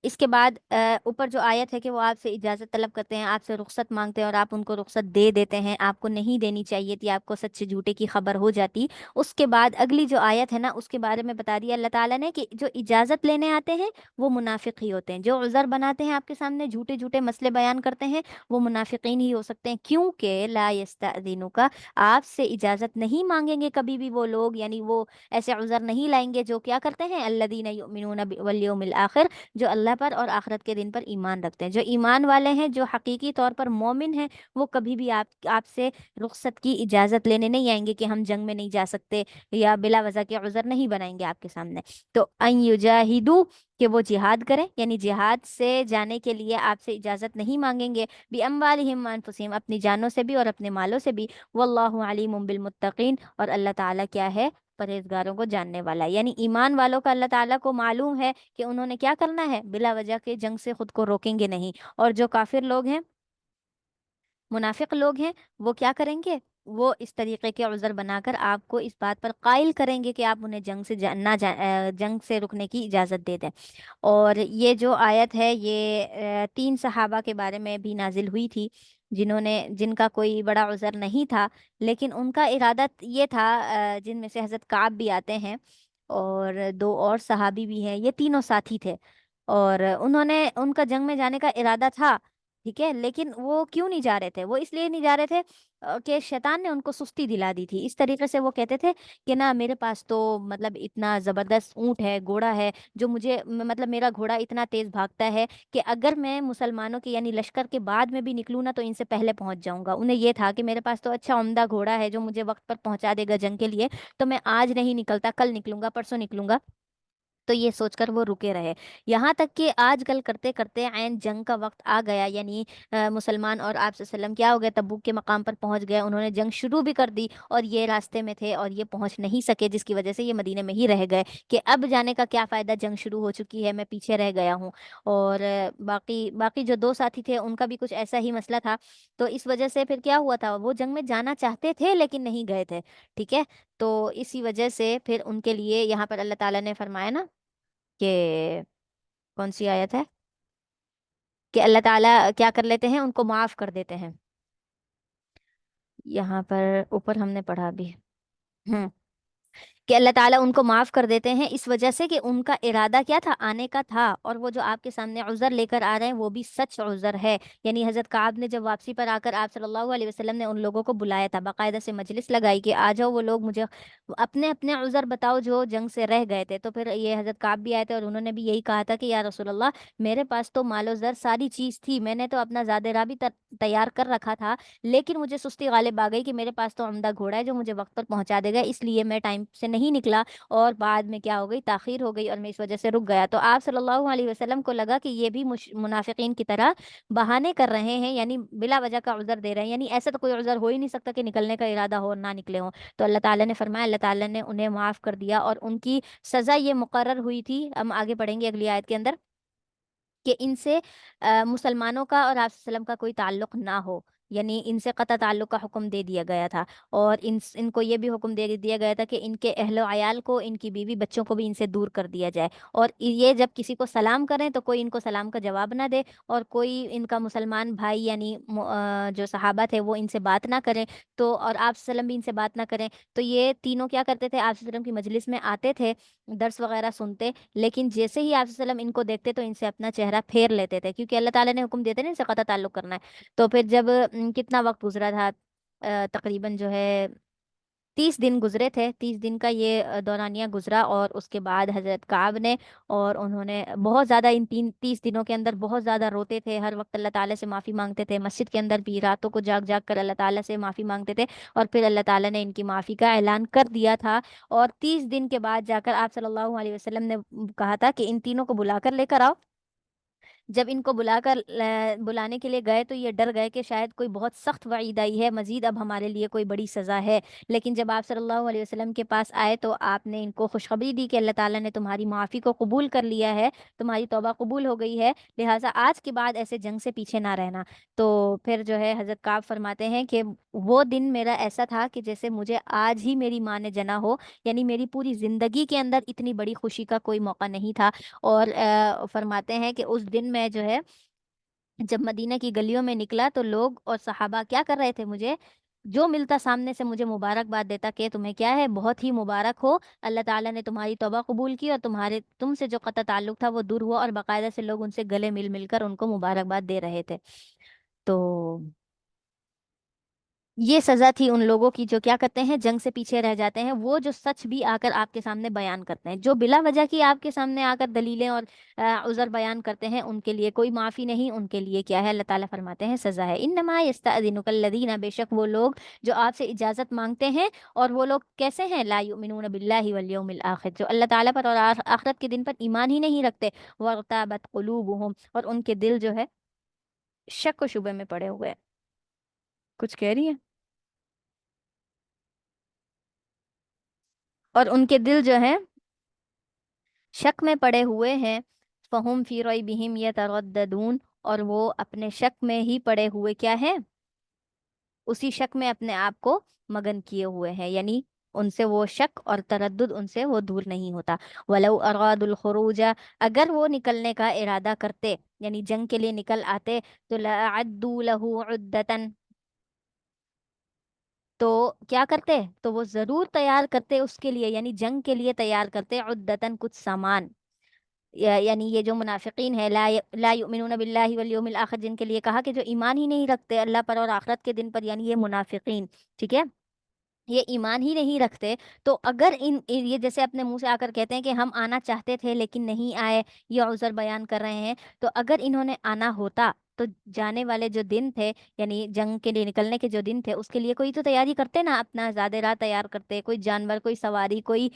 Speaker 1: اس کے بعد اوپر جو آیت ہے کہ وہ آپ سے اجازت طلب کرتے ہیں، آپ سے رخصت مانگتے ہیں، اور آپ ان کو رخصت دے دیتے ہیں، آپ کو نہیں دینی چاہیے تھی، آپ کو سچ سے جھوٹے کی خبر ہو جاتی۔ اس کے بعد اگلی جو آیت ہے نا، اس کے بارے میں بتا دیا اللہ تعالیٰ نے کہ جو اجازت لینے آتے ہیں وہ منافق ہی ہوتے ہیں، جو عذر بناتے ہیں آپ کے سامنے، جھوٹے جھوٹے مسئلے بیان کرتے ہیں، وہ منافقین ہی ہو سکتے ہیں، کیونکہ لا یستأذنک، آپ سے اجازت نہیں مانگیں گے کبھی بھی وہ لوگ، یعنی وہ ایسے عذر نہیں لائیں گے جو کیا کرتے ہیں، الذین یؤمنون والیوم الآخر، جو اللہ پر اور آخرت کے دن پر ایمان رکھتے ہیں، جو ایمان والے ہیں، جو حقیقی طور پر مومن ہیں، وہ کبھی بھی آپ سے رخصت کی اجازت لینے نہیں آئیں گے کہ ہم جنگ میں نہیں جا سکتے، یا بلا وجہ کے عذر نہیں بنائیں گے آپ کے سامنے۔ تو ان یجاہدوا، کہ وہ جہاد کریں، یعنی جہاد سے جانے کے لیے آپ سے اجازت نہیں مانگیں گے، باموالہم وانفسہم، اپنی جانوں سے بھی اور اپنے مالوں سے بھی، واللہ علیم بالمتقین، اور اللہ تعالیٰ کیا ہے؟ پرہیزگاروں کو جاننے والا ہے، یعنی ایمان والوں کا اللہ تعالیٰ کو معلوم ہے کہ انہوں نے کیا کرنا ہے، بلا وجہ کے جنگ سے خود کو روکیں گے نہیں، اور جو کافر لوگ ہیں، منافق لوگ ہیں، وہ کیا کریں گے؟ وہ اس طریقے کے عذر بنا کر آپ کو اس بات پر قائل کریں گے کہ آپ انہیں جنگ سے جنگ سے رکنے کی اجازت دے دیں۔ اور یہ جو آیت ہے یہ تین صحابہ کے بارے میں بھی نازل ہوئی تھی، جن کا کوئی بڑا عذر نہیں تھا، لیکن ان کا ارادہ یہ تھا، جن میں سے حضرت کعب بھی آتے ہیں، اور دو اور صحابی بھی ہیں، یہ تینوں ساتھی تھے، اور ان کا جنگ میں جانے کا ارادہ تھا، ٹھیک ہے، لیکن وہ کیوں نہیں جا رہے تھے؟ وہ اس لیے نہیں جا رہے تھے کہ شیطان نے ان کو سستی دلا دی تھی، اس طریقے سے وہ کہتے تھے کہ نا میرے پاس تو مطلب اتنا زبردست اونٹ ہے، گھوڑا ہے، جو مجھے مطلب میرا گھوڑا اتنا تیز بھاگتا ہے کہ اگر میں مسلمانوں کے یعنی لشکر کے بعد میں بھی نکلوں نا تو ان سے پہلے پہنچ جاؤں گا۔ انہیں یہ تھا کہ میرے پاس تو اچھا عمدہ گھوڑا ہے جو مجھے وقت پر پہنچا دے گا جنگ کے لیے، تو میں آج نہیں نکلتا، کل نکلوں گا، پرسوں نکلوں گا، تو یہ سوچ کر وہ رکے رہے، یہاں تک کہ آج کل کرتے کرتے عین جنگ کا وقت آ گیا، یعنی مسلمان اور آپ صلی اللہ علیہ وسلم کیا ہو گیا، تبوک کے مقام پر پہنچ گئے، انہوں نے جنگ شروع بھی کر دی، اور یہ راستے میں تھے اور یہ پہنچ نہیں سکے، جس کی وجہ سے یہ مدینے میں ہی رہ گئے کہ اب جانے کا کیا فائدہ، جنگ شروع ہو چکی ہے، میں پیچھے رہ گیا ہوں۔ اور باقی جو دو ساتھی تھے ان کا بھی کچھ ایسا ہی مسئلہ تھا، تو اس وجہ سے پھر کیا ہوا تھا، وہ جنگ میں جانا چاہتے تھے لیکن نہیں گئے تھے، ٹھیک ہے، تو اسی وجہ سے پھر ان کے لیے یہاں پر اللہ تعالیٰ نے فرمایا نا کہ کون سی آیت ہے، کہ اللہ تعالیٰ کیا کر لیتے ہیں، ان کو معاف کر دیتے ہیں، یہاں پر اوپر ہم نے پڑھا بھی، ہوں، کہ اللہ تعالیٰ ان کو معاف کر دیتے ہیں اس وجہ سے کہ ان کا ارادہ کیا تھا، آنے کا تھا، اور وہ جو آپ کے سامنے عذر لے کر آ رہے ہیں وہ بھی سچ عذر ہے، یعنی حضرت کعب نے جب واپسی پر آ کر آپ صلی اللہ علیہ وسلم نے ان لوگوں کو بلایا تھا، باقاعدہ سے مجلس لگائی کہ آ جاؤ وہ لوگ مجھے اپنے اپنے عذر بتاؤ جو جنگ سے رہ گئے تھے، تو پھر یہ حضرت کعب بھی آئے تھے اور انہوں نے بھی یہی کہا تھا کہ یا رسول اللہ، میرے پاس تو مال و زر ساری چیز تھی، میں نے تو اپنا زاد راہ بھی تیار کر رکھا تھا، لیکن مجھے سستی غالب آ گئی کہ میرے پاس تو عمدہ گھوڑا ہے جو مجھے وقت پر پہنچا دے گا، اس لیے میں ٹائم سے نہیں نکلا، اور بعد میں کیا ہو گئی، تاخیر ہو گئی، اور میں اس وجہ سے رک گیا۔ تو آپ صلی اللہ علیہ وسلم کو لگا کہ یہ بھی منافقین کی طرح بہانے کر رہے ہیں، یعنی بلا وجہ کا عذر دے رہے ہیں، یعنی ایسا تو کوئی عذر ہو ہی نہیں سکتا کہ نکلنے کا ارادہ ہو اور نہ نکلے ہوں۔ تو اللہ تعالیٰ نے فرمایا، اللہ تعالیٰ نے انہیں معاف کر دیا، اور ان کی سزا یہ مقرر ہوئی تھی، ہم آگے پڑھیں گے اگلی آیت کے اندر، کہ ان سے مسلمانوں کا اور آپ وسلم کا کوئی تعلق نہ ہو، یعنی ان سے قطع تعلق کا حکم دے دیا گیا تھا، اور ان کو یہ بھی حکم دے دیا گیا تھا کہ ان کے اہل و عیال کو، ان کی بیوی بچوں کو بھی ان سے دور کر دیا جائے، اور یہ جب کسی کو سلام کریں تو کوئی ان کو سلام کا جواب نہ دے، اور کوئی ان کا مسلمان بھائی یعنی جو صحابہ تھے وہ ان سے بات نہ کریں، تو اور آپ وسلم بھی ان سے بات نہ کریں، تو یہ تینوں کیا کرتے تھے، آپ وسلم کی مجلس میں آتے تھے، درس وغیرہ سنتے، لیکن جیسے ہی آپ وسلم ان کو دیکھتے تو ان سے اپنا چہرہ پھیر لیتے تھے، کیونکہ اللہ تعالیٰ نے حکم دیتے نا ان سے قطع تعلق کرنا ہے۔ تو پھر جب کتنا وقت گزرا تھا، تقریباً جو ہے 30 دن گزرے تھے، 30 دن کا یہ دورانیہ گزرا، اور اس کے بعد حضرت کعب نے، اور انہوں نے بہت زیادہ ان 30 دنوں کے اندر بہت زیادہ روتے تھے، ہر وقت اللہ تعالیٰ سے معافی مانگتے تھے، مسجد کے اندر بھی راتوں کو جاگ جاگ کر اللہ تعالیٰ سے معافی مانگتے تھے، اور پھر اللہ تعالیٰ نے ان کی معافی کا اعلان کر دیا تھا، اور 30 دن کے بعد جا کر آپ صلی اللہ علیہ وسلم نے کہا تھا کہ ان تینوں کو بلا کر لے کر آؤ۔ جب ان کو بلانے کے لیے گئے تو یہ ڈر گئے کہ شاید کوئی بہت سخت وعید آئی ہے، مزید اب ہمارے لیے کوئی بڑی سزا ہے، لیکن جب آپ صلی اللہ علیہ وسلم کے پاس آئے تو آپ نے ان کو خوشخبری دی کہ اللہ تعالیٰ نے تمہاری معافی کو قبول کر لیا ہے، تمہاری توبہ قبول ہو گئی ہے، لہٰذا آج کے بعد ایسے جنگ سے پیچھے نہ رہنا۔ تو پھر جو ہے حضرت کعب فرماتے ہیں کہ وہ دن میرا ایسا تھا کہ جیسے مجھے آج ہی میری ماں نے جنا ہو، یعنی میری پوری زندگی کے اندر اتنی بڑی خوشی کا کوئی موقع نہیں تھا۔ اور فرماتے ہیں کہ اس دن میں جو ہے جب مدینہ کی گلیوں میں نکلا تو لوگ اور صحابہ کیا کر رہے تھے، مجھے جو ملتا سامنے سے مجھے مبارکباد دیتا کہ تمہیں کیا ہے، بہت ہی مبارک ہو، اللہ تعالیٰ نے تمہاری توبہ قبول کی اور تم سے جو قطع تعلق تھا وہ دور ہوا، اور باقاعدہ سے لوگ ان سے گلے مل مل کر ان کو مبارکباد دے رہے تھے۔ تو یہ سزا تھی ان لوگوں کی جو کیا کرتے ہیں، جنگ سے پیچھے رہ جاتے ہیں، وہ جو سچ بھی آ کر آپ کے سامنے بیان کرتے ہیں، جو بلا وجہ کی آپ کے سامنے آ کر دلیلیں اور عذر بیان کرتے ہیں، ان کے لیے کوئی معافی نہیں، ان کے لیے کیا ہے، اللہ تعالیٰ فرماتے ہیں سزا ہے۔ انما یستأذنک الذین، بے شک وہ لوگ جو آپ سے اجازت مانگتے ہیں، اور وہ لوگ کیسے ہیں، لا یؤمنون باللہ والیوم الآخر، جو اللہ تعالیٰ پر اور آخرت کے دن پر ایمان ہی نہیں رکھتے، وارتابت قلوبہم، اور ان کے دل جو ہے شک و شبے میں پڑے ہوئے ہیں۔ کچھ کہہ رہی ہیں؟ اور ان کے دل جو ہے شک میں پڑے ہوئے ہیں، فہم فی ریبہم یترددون، اور وہ اپنے شک میں ہی پڑے ہوئے کیا ہیں، اسی شک میں اپنے آپ کو مگن کیے ہوئے ہیں، یعنی ان سے وہ شک اور تردد ان سے وہ دور نہیں ہوتا۔ وَلَوْ أَرَادُوا الْخُرُوجَ، اگر وہ نکلنے کا ارادہ کرتے، یعنی جنگ کے لیے نکل آتے، تو لَأَعَدُّوا لَهُ عُدَّةً، تو کیا کرتے، تو وہ ضرور تیار کرتے اس کے لیے، یعنی جنگ کے لیے تیار کرتے، عدتاً کچھ سامان، یعنی یہ جو منافقین ہے، لا یؤمنون باللہ والیوم الآخر، جن کے لیے کہا کہ جو ایمان ہی نہیں رکھتے اللہ پر اور آخرت کے دن پر، یعنی یہ منافقین، ٹھیک ہے، یہ ایمان ہی نہیں رکھتے، تو اگر یہ جیسے اپنے منہ سے آ کر کہتے ہیں کہ ہم آنا چاہتے تھے لیکن نہیں آئے، یہ عذر بیان کر رہے ہیں، تو اگر انہوں نے آنا ہوتا تو جانے والے جو دن تھے، یعنی جنگ کے لیے نکلنے کے جو دن تھے، اس کے لیے کوئی تو تیاری کرتے نا، اپنا زیادہ راہ تیار کرتے، کوئی جانور، کوئی سواری، کوئی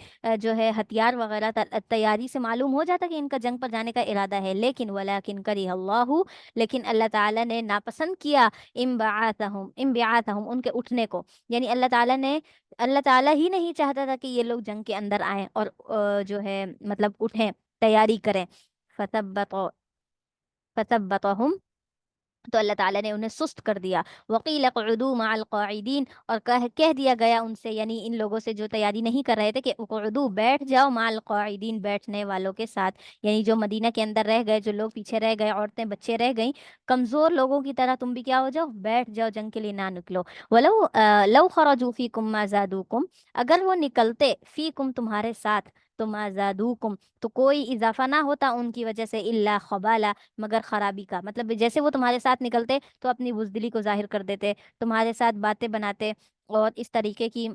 Speaker 1: جو ہے ہتھیار وغیرہ، تیاری سے معلوم ہو جاتا کہ ان کا جنگ پر جانے کا ارادہ ہے، لیکن ولیکن کرہ اللہ، لیکن اللہ تعالیٰ نے ناپسند کیا، انبعاثہم ان کے اٹھنے کو، یعنی اللہ تعالیٰ ہی نہیں چاہتا تھا کہ یہ لوگ جنگ کے اندر آئیں اور جو ہے مطلب اٹھیں، تیاری کریں، فثبت فثبتہم، تو اللہ تعالیٰ نے انہیں سست کر دیا، وقیل اقعدوا مع القاعدین، اور کہہ دیا گیا ان سے، یعنی ان لوگوں سے جو تیاری نہیں کر رہے تھے، کہ اقعدوا، بیٹھ جاؤ، مع القاعدین، بیٹھنے والوں کے ساتھ، یعنی جو مدینہ کے اندر رہ گئے، جو لوگ پیچھے رہ گئے، عورتیں بچے رہ گئیں، کمزور لوگوں کی طرح تم بھی کیا ہو جاؤ، بیٹھ جاؤ، جنگ کے لیے نہ نکلو۔ لو خرجوا فیکم ما زادوکم، اگر وہ نکلتے فیکم تمہارے ساتھ، تو ما زادوکم، تو کوئی اضافہ نہ ہوتا ان کی وجہ سے، الا خبالا، مگر خرابی کا، مطلب جیسے وہ تمہارے ساتھ نکلتے تو اپنی بزدلی کو ظاہر کر دیتے، تمہارے ساتھ باتیں بناتے، اور اس طریقے کی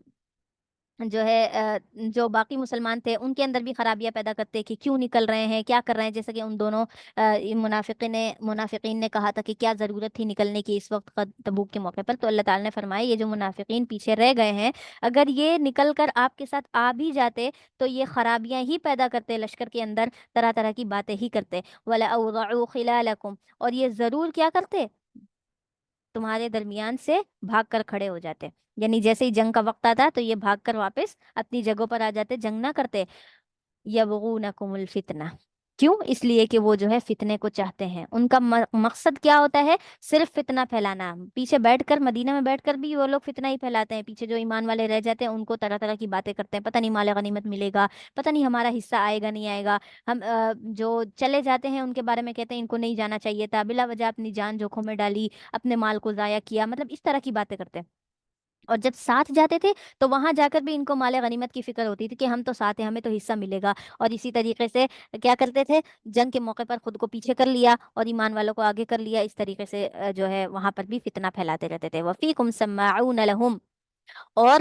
Speaker 1: جو ہے جو باقی مسلمان تھے ان کے اندر بھی خرابیاں پیدا کرتے کہ کیوں نکل رہے ہیں، کیا کر رہے ہیں، جیسے کہ ان دونوں منافقین نے کہا تھا کہ کیا ضرورت تھی نکلنے کی اس وقت تبوک کے موقع پر، تو اللہ تعالیٰ نے فرمایا یہ جو منافقین پیچھے رہ گئے ہیں، اگر یہ نکل کر آپ کے ساتھ آ بھی جاتے تو یہ خرابیاں ہی پیدا کرتے، لشکر کے اندر طرح طرح کی باتیں ہی کرتے، وَلَأَوْضَعُوا خِلَالَكُمْ، اور یہ ضرور کیا کرتے، تمہارے درمیان سے بھاگ کر کھڑے ہو جاتے، یعنی جیسے ہی جنگ کا وقت آتا تو یہ بھاگ کر واپس اپنی جگہوں پر آ جاتے، جنگ نہ کرتے۔ یبغونکم الفتنہ، کیوں، اس لیے کہ وہ جو ہے فتنے کو چاہتے ہیں، ان کا مقصد کیا ہوتا ہے، صرف فتنہ پھیلانا، پیچھے بیٹھ کر، مدینہ میں بیٹھ کر بھی وہ لوگ فتنہ ہی پھیلاتے ہیں، پیچھے جو ایمان والے رہ جاتے ہیں ان کو طرح طرح کی باتیں کرتے ہیں، پتہ نہیں مال غنیمت ملے گا، پتہ نہیں ہمارا حصہ آئے گا نہیں آئے گا، ہم جو چلے جاتے ہیں ان کے بارے میں کہتے ہیں ان کو نہیں جانا چاہیے تھا، بلا وجہ اپنی جان جوکھوں میں ڈالی، اپنے مال کو ضائع کیا، مطلب اس طرح کی باتیں کرتے ہیں، اور جب ساتھ جاتے تھے تو وہاں جا کر بھی ان کو مال غنیمت کی فکر ہوتی تھی کہ ہم تو ساتھ ہیں، ہمیں تو حصہ ملے گا، اور اسی طریقے سے کیا کرتے تھے، جنگ کے موقع پر خود کو پیچھے کر لیا اور ایمان والوں کو آگے کر لیا، اس طریقے سے جو ہے وہاں پر بھی فتنہ پھیلاتے رہتے تھے۔ وفیکم سماعون لہم، اور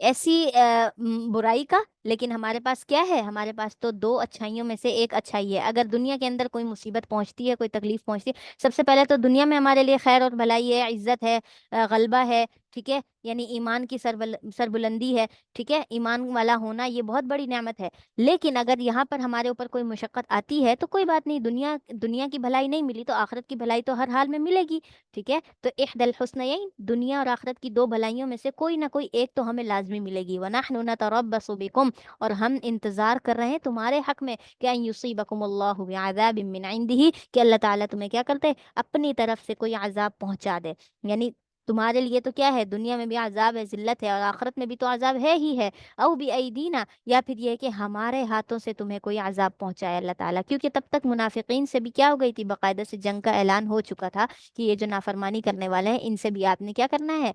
Speaker 1: ایسی برائی کا، لیکن ہمارے پاس کیا ہے؟ ہمارے پاس تو دو اچھائیوں میں سے ایک اچھائی ہے۔ اگر دنیا کے اندر کوئی مصیبت پہنچتی ہے، کوئی تکلیف پہنچتی ہے، سب سے پہلے تو دنیا میں ہمارے لیے خیر اور بھلائی ہے، عزت ہے، غلبہ ہے، ٹھیک ہے، یعنی ایمان کی سربلندی ہے، ٹھیک ہے، ایمان والا ہونا یہ بہت بڑی نعمت ہے۔ لیکن اگر یہاں پر ہمارے اوپر کوئی مشقت آتی ہے تو کوئی بات نہیں، دنیا دنیا کی بھلائی نہیں ملی تو آخرت کی بھلائی تو ہر حال میں ملے گی، ٹھیک ہے۔ تو احد الحسنیین، دنیا اور آخرت کی دو بھلائیوں میں سے کوئی نہ کوئی ایک تو ہمیں لازمی ملے گی۔ وَنَحْنُ نَتَرَبَّصُ بِكُمْ، اور ہم انتظار کر رہے ہیں تمہارے حق میں کہ ان یصیبکم اللہ بعذاب من عنده، کہ اللہ تعالیٰ تمہیں کیا کرتے؟ اپنی طرف سے کوئی عذاب پہنچا دے، یعنی تمہارے لیے تو کیا ہے؟ دنیا میں بھی عذاب ہے، ذلت ہے، اور آخرت میں بھی تو عذاب ہے ہی ہے۔ او بِأَیدِینَا، یا پھر یہ کہ ہمارے ہاتھوں سے تمہیں کوئی عذاب پہنچائے اللہ تعالیٰ، کیونکہ تب تک منافقین سے بھی کیا ہو گئی تھی؟ باقاعدہ سے جنگ کا اعلان ہو چکا تھا کہ یہ جو نافرمانی کرنے والے ہیں ان سے بھی آپ نے کیا کرنا ہے؟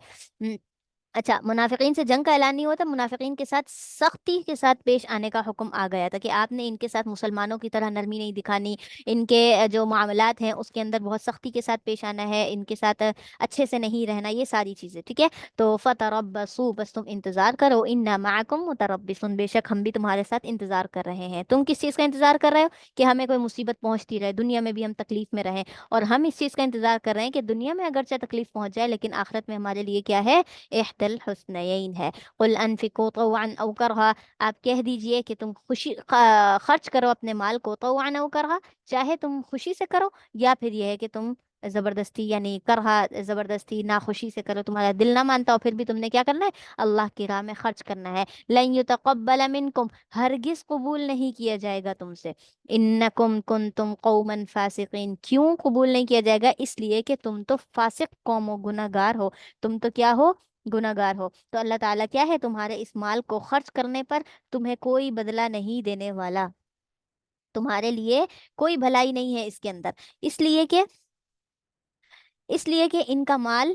Speaker 1: اچھا، منافقین سے جنگ کا اعلان نہیں ہوتا، منافقین کے ساتھ سختی کے ساتھ پیش آنے کا حکم آ گیا تھا کہ آپ نے ان کے ساتھ مسلمانوں کی طرح نرمی نہیں دکھانی، ان کے جو معاملات ہیں اس کے اندر بہت سختی کے ساتھ پیش آنا ہے، ان کے ساتھ اچھے سے نہیں رہنا، یہ ساری چیزیں، ٹھیک ہے۔ تو فتربصوا، بس تم انتظار کرو، انا معکم متربصون، بے شک ہم بھی تمہارے ساتھ انتظار کر رہے ہیں۔ تم کس چیز کا انتظار کر رہے ہو؟ کہ ہمیں کوئی مصیبت پہنچتی رہے، دنیا میں بھی ہم تکلیف میں رہیں، اور ہم اس چیز کا انتظار کر رہے ہیں کہ دنیا میں اگرچہ تکلیف پہنچ جائے لیکن آخرت میں ہمارے لیے کیا ہے؟ احد الحسنیین ہے۔ قل انفقوا طوعا او کرہا، آپ کہہ دیجئے کہ تم خوشی خرچ کرو اپنے مال کو، طوعا او کرہا، چاہے تم خوشی سے کرو یا پھر یہ ہے کہ تم زبردستی، یعنی کرہا زبردستی، ناخوشی سے کرو، تمہارا دل نہ مانتا ہو پھر بھی تم نے کیا کرنا ہے؟ اللہ کی راہ میں خرچ کرنا ہے۔ لن یتقبل منکم، ہرگز قبول نہیں کیا جائے گا تم سے، انکم کنتم قوما فاسقین، کیوں قبول نہیں کیا جائے گا؟ اس لیے کہ تم تو فاسق قوم و گناہ گار ہو، تم تو کیا ہو؟ گناہ گار ہو۔ تو اللہ تعالیٰ کیا ہے؟ تمہارے اس مال کو خرچ کرنے پر تمہیں کوئی بدلہ نہیں دینے والا، تمہارے لیے کوئی بھلائی نہیں ہے اس کے اندر، اس لیے کہ ان کا مال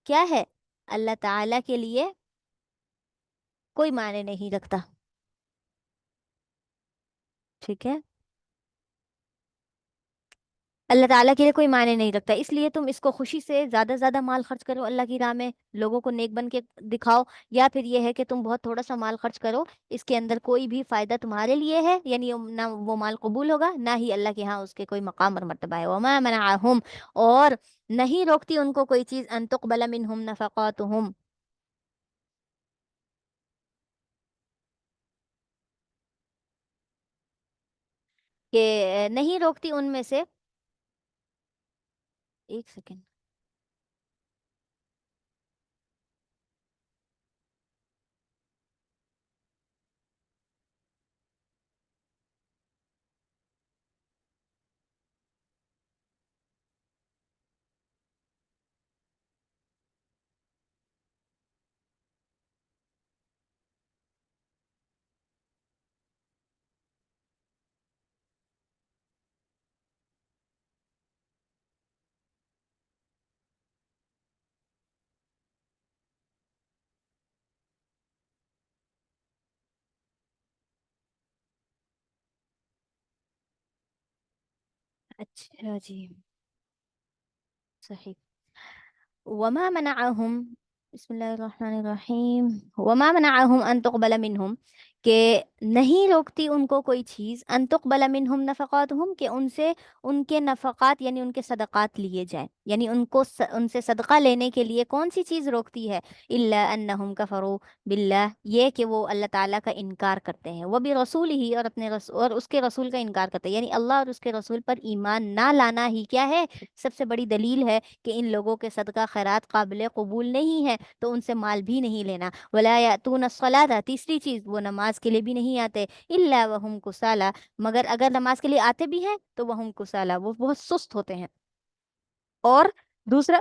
Speaker 1: کیا ہے؟ اللہ تعالیٰ کے لیے کوئی معنی نہیں رکھتا، ٹھیک ہے، اللہ تعالیٰ کے لیے کوئی معنی نہیں رکھتا، اس لیے تم اس کو خوشی سے زیادہ سے زیادہ مال خرچ کرو اللہ کی راہ میں، لوگوں کو نیک بن کے دکھاؤ، یا پھر یہ ہے کہ تم بہت تھوڑا سا مال خرچ کرو، اس کے اندر کوئی بھی فائدہ تمہارے لیے ہے، یعنی نہ وہ مال قبول ہوگا نہ ہی اللہ کے ہاں اس کے کوئی مقام اور مرتبہ ہے۔ وما منعہم، اور نہیں روکتی ان کو کوئی چیز، ان تقبل منہم نفقاتہم، کہ نہیں روکتی ان میں سے، ایک سیکنڈ، اچھا جی، صحیح۔ وما منعہم، بسم اللہ الرحمن الرحیم، وما منعہم ان تقبل منہم، کہ نہیں روکتی ان کو کوئی چیز، ان تقبل منہم نفقاتہم، کہ ان سے ان کے نفقات یعنی ان کے صدقات لیے جائیں، یعنی ان کو ان سے صدقہ لینے کے لیے کون سی چیز روکتی ہے؟ الا انہم کفروا باللہ، یہ کہ وہ اللہ تعالیٰ کا انکار کرتے ہیں، وہ بھی رسول ہی، اور اپنے رسول اور اس کے رسول کا انکار کرتے ہیں، یعنی اللہ اور اس کے رسول پر ایمان نہ لانا ہی کیا ہے؟ سب سے بڑی دلیل ہے کہ ان لوگوں کے صدقہ خیرات قابل قبول نہیں ہے، تو ان سے مال بھی نہیں لینا۔ ولا یاتون الصلاۃ، تیسری چیز، وہ نماز کے لیے بھی نہیں آتے، الا وهم کسالى، مگر اگر نماز کے لیے آتے بھی ہیں تو وهم کسالى، وہ بہت سست ہوتے ہیں۔ اور دوسرا